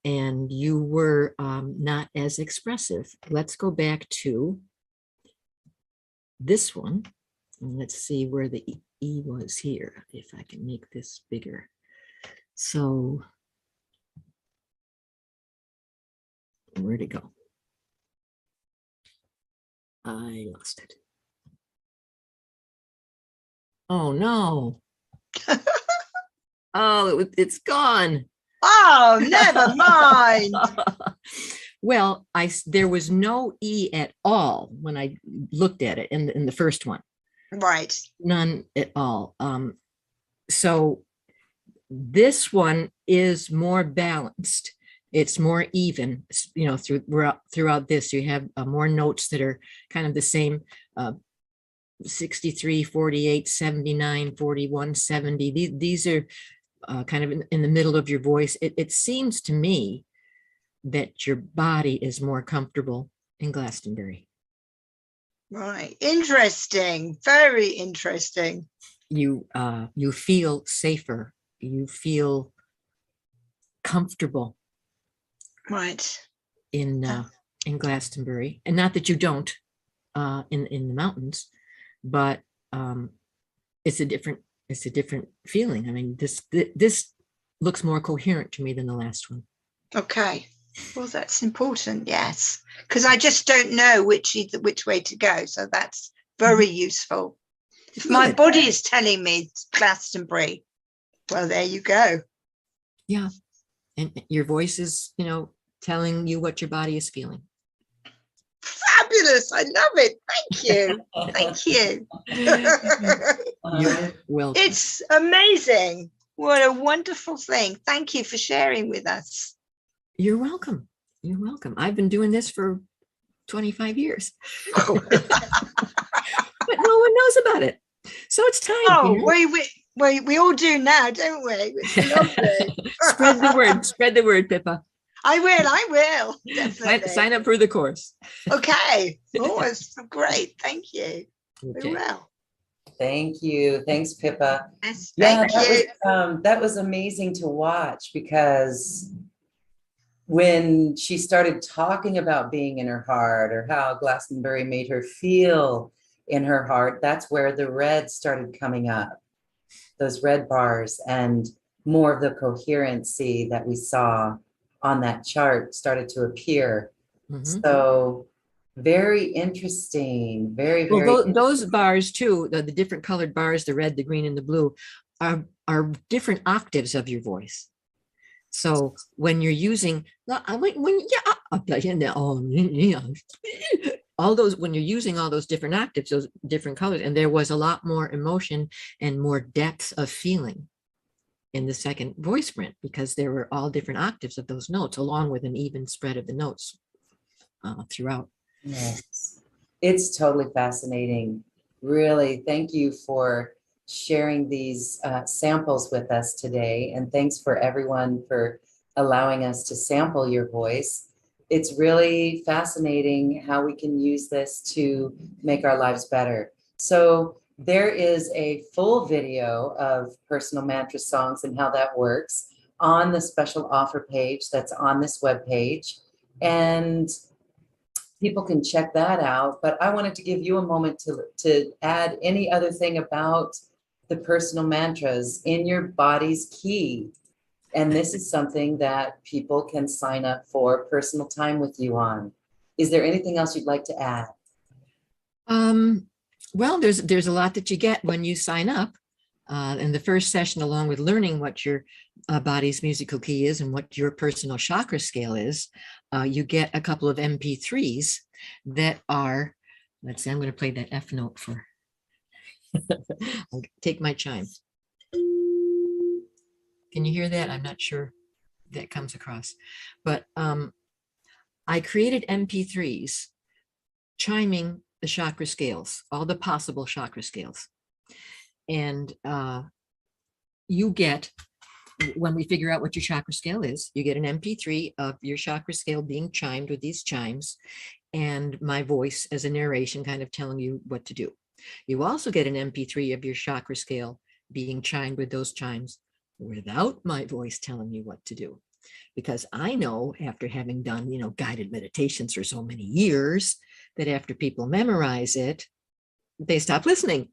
And you were not as expressive. Let's go back to this one. And let's see where the E was here, if I can make this bigger. So where'd it go? I lost it. Oh no. Oh, it's gone. Oh, never mind. Well, there was no E at all when I looked at it in the first one. Right. None at all. So this one is more balanced. It's more even, throughout this. You have more notes that are kind of the same, 63, 48, 79, 41, 70. These are kind of in the middle of your voice. It seems to me that your body is more comfortable in Glastonbury. Right. Interesting. Very interesting. You feel safer. You feel comfortable. Right. In Glastonbury, and not that you don't in the mountains, but it's a different feeling. I mean, this looks more coherent to me than the last one. Okay. Well, that's important. Yes, because I just don't know which way to go. So that's very useful. If my body is telling me it's Glastonbury, well, there you go. Yeah, and your voice is, telling you what your body is feeling. Fabulous. I love it. Thank you. Thank you. You're welcome. It's amazing. What a wonderful thing. Thank you for sharing with us. You're welcome. You're welcome. I've been doing this for 25 years. But no one knows about it. So it's time. Oh, we all do now, don't we? It's lovely. Spread the word, Pippa. I will. Definitely. Sign up for the course. Okay. Oh, it's great. Thank you. Okay. Well. Thank you. Thanks, Pippa. Yes, Yeah, thank you. that was amazing to watch, because when she started talking about being in her heart, or how Glastonbury made her feel in her heart, that's where the red started coming up, those red bars, and more of the coherency that we saw on that chart started to appear. Mm-hmm. So very interesting. Very those bars too, the different colored bars, the red, the green, and the blue, are different octaves of your voice. So when you're using all those, when you're using all those different octaves, those different colors, and there was a lot more emotion and more depth of feeling in the second voice print, because there were all different octaves of those notes, along with an even spread of the notes throughout. Yes, it's totally fascinating. Really, thank you for sharing these samples with us today, and thanks for everyone for allowing us to sample your voice. it's really fascinating how we can use this to make our lives better. So there is a full video of personal mantra songs and how that works on the special offer page that's on this webpage. And people can check that out. But I wanted to give you a moment to add any other thing about the personal mantras in your body's key. And this is something that people can sign up for personal time with you on. Is there anything else you'd like to add? Well, there's a lot that you get when you sign up. In the first session, along with learning what your body's musical key is and what your personal chakra scale is, you get a couple of MP3s that are, let's see, I'm going to play that F note for, I'll take my chime. Can you hear that? I'm not sure that comes across, but I created MP3s chiming the chakra scales, all the possible chakra scales. And you get, when we figure out what your chakra scale is, you get an MP3 of your chakra scale being chimed with these chimes and my voice as a narration kind of telling you what to do. You also get an MP3 of your chakra scale being chimed with those chimes without my voice telling you what to do. Because I know, after having done, guided meditations for so many years, that after people memorize it, they stop listening.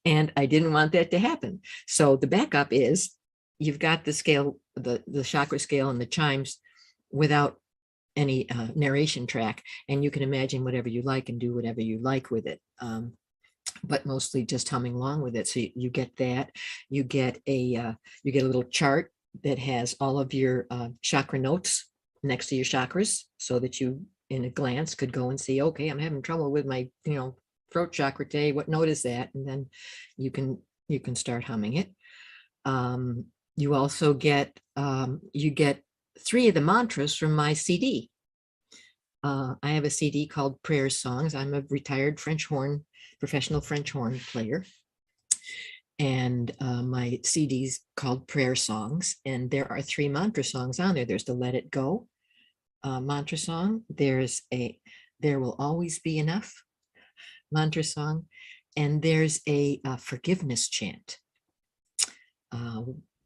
And I didn't want that to happen. So the backup is you've got the scale, the chakra scale and the chimes without any narration track, and you can imagine whatever you like and do whatever you like with it. But mostly just humming along with it. So you get that. You get a little chart that has all of your chakra notes next to your chakras, so that you, in a glance, could go and see, okay, I'm having trouble with my, throat chakra today. What note is that? And then you can start humming it. You also get 3 of the mantras from my CD. I have a CD called Prayer Songs. I'm a retired professional French horn player. And my CD's called Prayer Songs. And there are 3 mantra songs on there. There's the Let It Go mantra song. There's a There Will Always Be Enough mantra song. And there's a forgiveness chant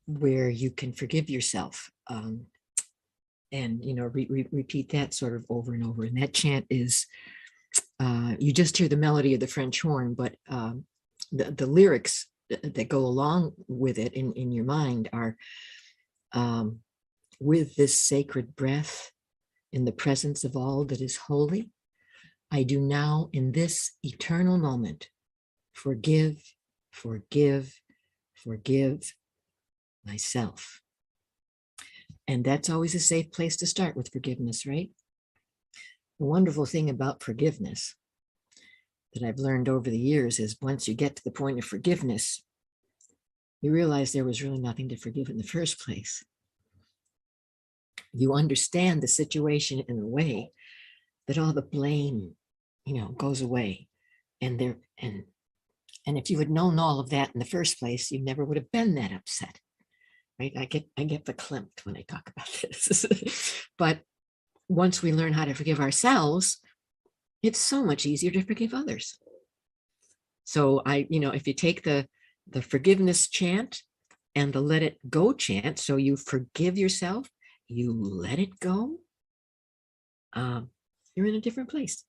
where you can forgive yourself. And, repeat that sort of over and over. And that chant is, you just hear the melody of the French horn, but the lyrics that go along with it in your mind are, with this sacred breath, in the presence of all that is holy, I do now in this eternal moment forgive, forgive, forgive myself. And that's always a safe place to start, with forgiveness, right? The wonderful thing about forgiveness that I've learned over the years is, once you get to the point of forgiveness, you realize there was really nothing to forgive in the first place. You understand the situation in a way that all the blame, goes away. And if you had known all of that in the first place, you never would have been that upset. Right? I get verklempt when I talk about this. But once we learn how to forgive ourselves, it's so much easier to forgive others. So if you take the forgiveness chant and the let it go chant, so you forgive yourself, you let it go, you're in a different place.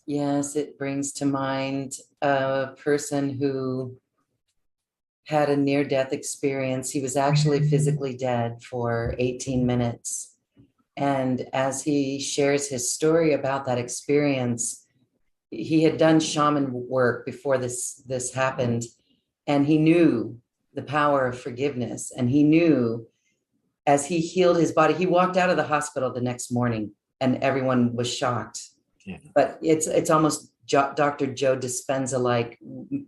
Yes, it brings to mind a person who had a near-death experience. He was actually physically dead for 18 minutes. And as he shares his story about that experience, he had done shaman work before this happened, and he knew the power of forgiveness. And he knew, as he healed his body, he walked out of the hospital the next morning and everyone was shocked. Yeah. But it's almost Dr. Joe Dispenza like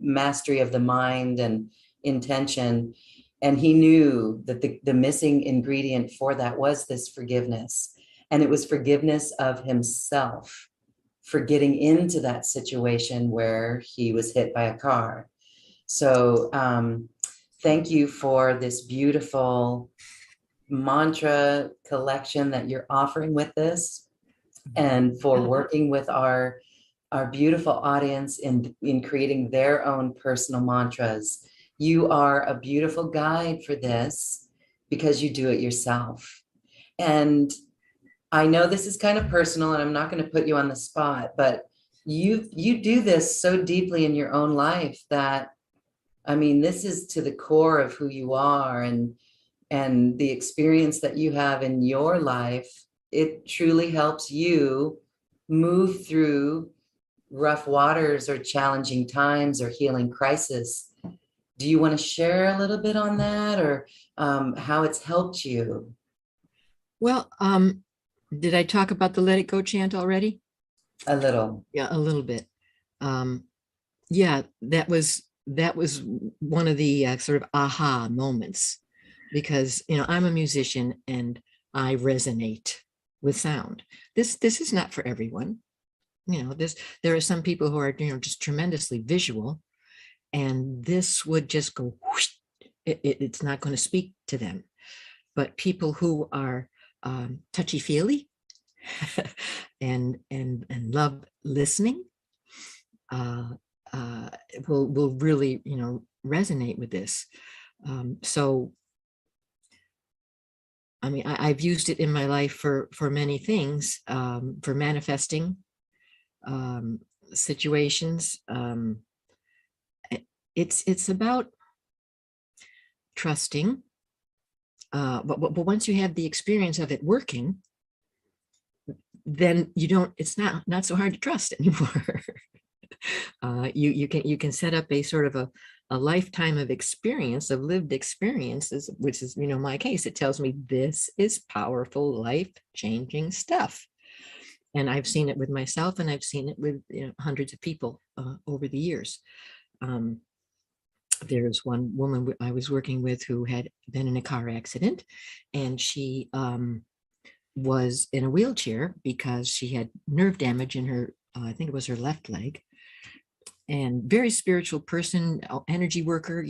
mastery of the mind and intention. And he knew that the missing ingredient for that was this forgiveness. And it was forgiveness of himself for getting into that situation where he was hit by a car. So thank you for this beautiful mantra collection that you're offering with this, and for working with our beautiful audience in creating their own personal mantras. You are a beautiful guide for this because you do it yourself. And I know this is kind of personal and I'm not going to put you on the spot, but you do this so deeply in your own life that, I mean, this is to the core of who you are, and the experience that you have in your life. It truly helps you move through rough waters or challenging times or healing crisis. Do you want to share a little bit on that, or how it's helped you? Well, did I talk about the Let It Go chant already? A little. Yeah, a little bit. Yeah, that was one of the sort of aha moments, because I'm a musician and I resonate with sound. This is not for everyone. There are some people who are just tremendously visual, and this would just go whoosh. It's not going to speak to them. But people who are touchy-feely and love listening will really resonate with this. So I mean, I've used it in my life for many things, for manifesting situations. It's about trusting, but once you have the experience of it working, then it's not so hard to trust anymore. You can set up a sort of a lifetime of experience, of lived experiences, which is my case. It tells me this is powerful, life-changing stuff. And I've seen it with myself, and I've seen it with hundreds of people over the years. There's one woman I was working with who had been in a car accident, and she was in a wheelchair because she had nerve damage in her, I think it was her left leg. And very spiritual person, energy worker,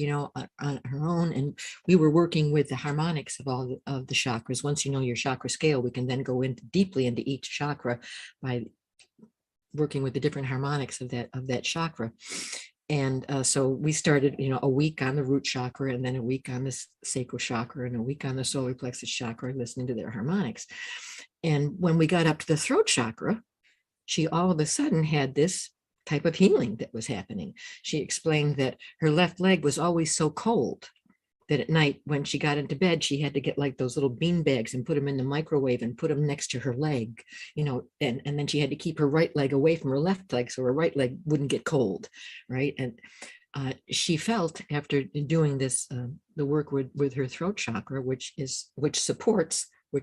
on her own. And we were working with the harmonics of all of the chakras. Once you know your chakra scale, we can then go deeply into each chakra by working with the different harmonics of that chakra. And so we started, a week on the root chakra, and then a week on the sacral chakra, and a week on the solar plexus chakra, listening to their harmonics. And when we got up to the throat chakra, she all of a sudden had this type of healing that was happening. She explained that her left leg was always so cold that at night when she got into bed, she had to get like those little bean bags and put them in the microwave and put them next to her leg, and then she had to keep her right leg away from her left leg so her right leg wouldn't get cold, right? And she felt, after doing this, the work with her throat chakra, which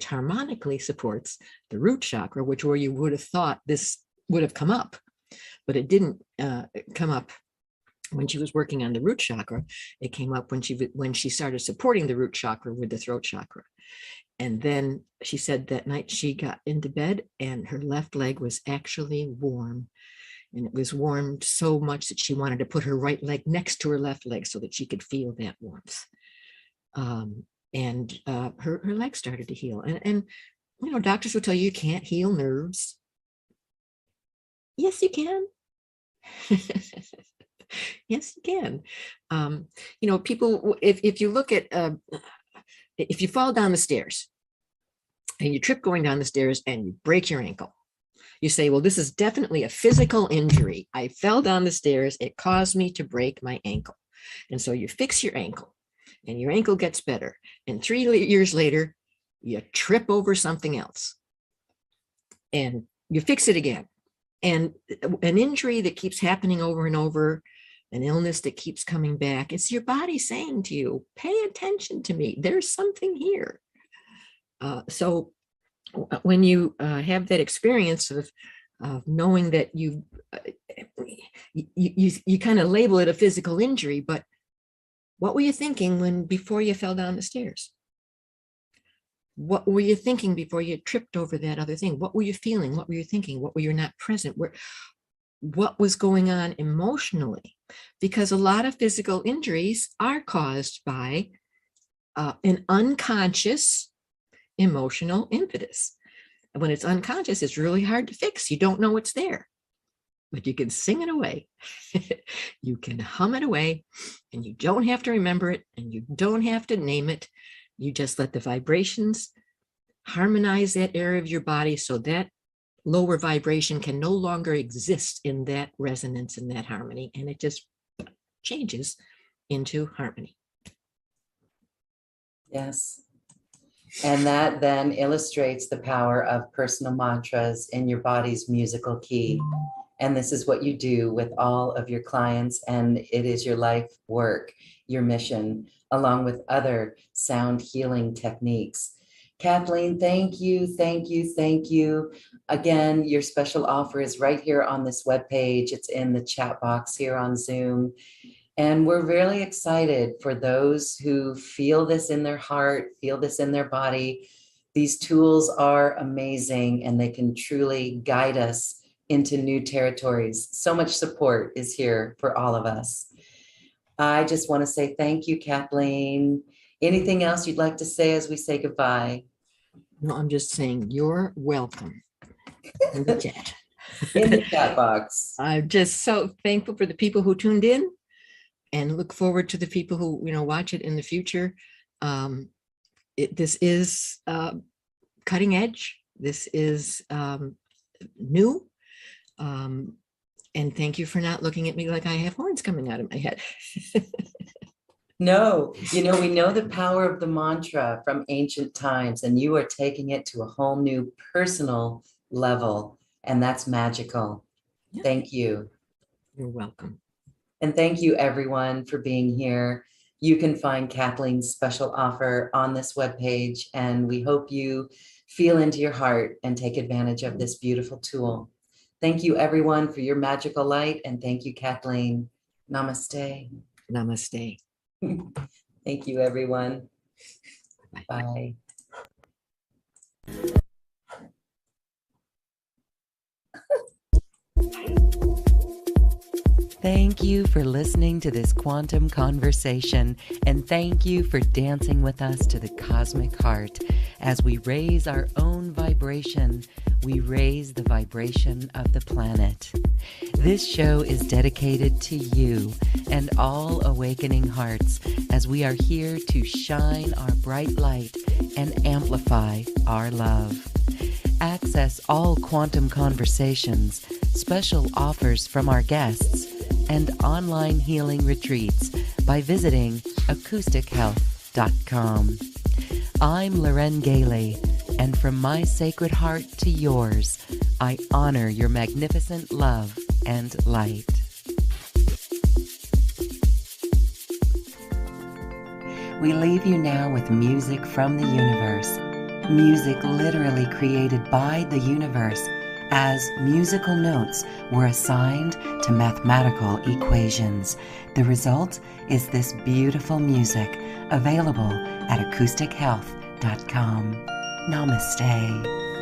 harmonically supports the root chakra, which where you would have thought this would have come up, but it didn't come up when she was working on the root chakra. It came up when she started supporting the root chakra with the throat chakra. And then she said that night she got into bed and her left leg was actually warm. And it was warm so much that she wanted to put her right leg next to her left leg so that she could feel that warmth. And her leg started to heal. And doctors will tell you can't heal nerves. Yes, you can. Yes, you can. People, if you look at, if you fall down the stairs and you trip going down the stairs and you break your ankle, you say, well, this is definitely a physical injury. I fell down the stairs. It caused me to break my ankle. And so you fix your ankle and your ankle gets better. And 3 years later, you trip over something else and you fix it again. And an injury that keeps happening over and over, an illness that keeps coming back, it's your body saying to you, pay attention to me. There's something here. So when you have that experience of knowing that you kind of label it a physical injury, but what were you thinking before you fell down the stairs? What were you thinking before you tripped over that other thing? What were you feeling? What were you thinking? What were you not present? what was going on emotionally, because a lot of physical injuries are caused by an unconscious emotional impetus. And when it's unconscious, it's really hard to fix. You don't know it's there, but you can sing it away. You can hum it away, and you don't have to remember it, and you don't have to name it. You just let the vibrations harmonize that area of your body so that lower vibration can no longer exist in that resonance and that harmony, and it just changes into harmony. Yes. And that then illustrates the power of personal mantras in your body's musical key. And this is what you do with all of your clients, and it is your life work, your mission, along with other sound healing techniques. Kathleen, thank you, thank you, thank you. Again, your special offer is right here on this webpage. It's in the chat box here on Zoom. And we're really excited for those who feel this in their heart, feel this in their body. These tools are amazing, and they can truly guide us into new territories. So much support is here for all of us. I just want to say thank you, Kathleen. Anything else you'd like to say as we say goodbye? No, I'm just saying you're welcome in the chat. In the chat box. I'm just so thankful for the people who tuned in, and look forward to the people who watch it in the future. This is cutting edge. This is new. And thank you for not looking at me like I have horns coming out of my head. No, we know the power of the mantra from ancient times, and you are taking it to a whole new personal level, and that's magical. Yeah. Thank you. You're welcome. And thank you, everyone, for being here. You can find Kathleen's special offer on this webpage, and we hope you feel into your heart and take advantage of this beautiful tool. Thank you, everyone, for your magical light, and thank you, Kathleen. Namaste. Namaste. Thank you, everyone. Bye. Thank you for listening to this quantum conversation, and thank you for dancing with us to the cosmic heart. As we raise our own vibration, we raise the vibration of the planet. This show is dedicated to you and all awakening hearts, as we are here to shine our bright light and amplify our love. Access all quantum conversations, special offers from our guests, and online healing retreats by visiting acoustichealth.com. I'm Loren Gailey, and from my sacred heart to yours, I honor your magnificent love and light. We leave you now with music from the universe. Music literally created by the universe, as musical notes were assigned to mathematical equations. The result is this beautiful music, available at acoustichealth.com. Namaste.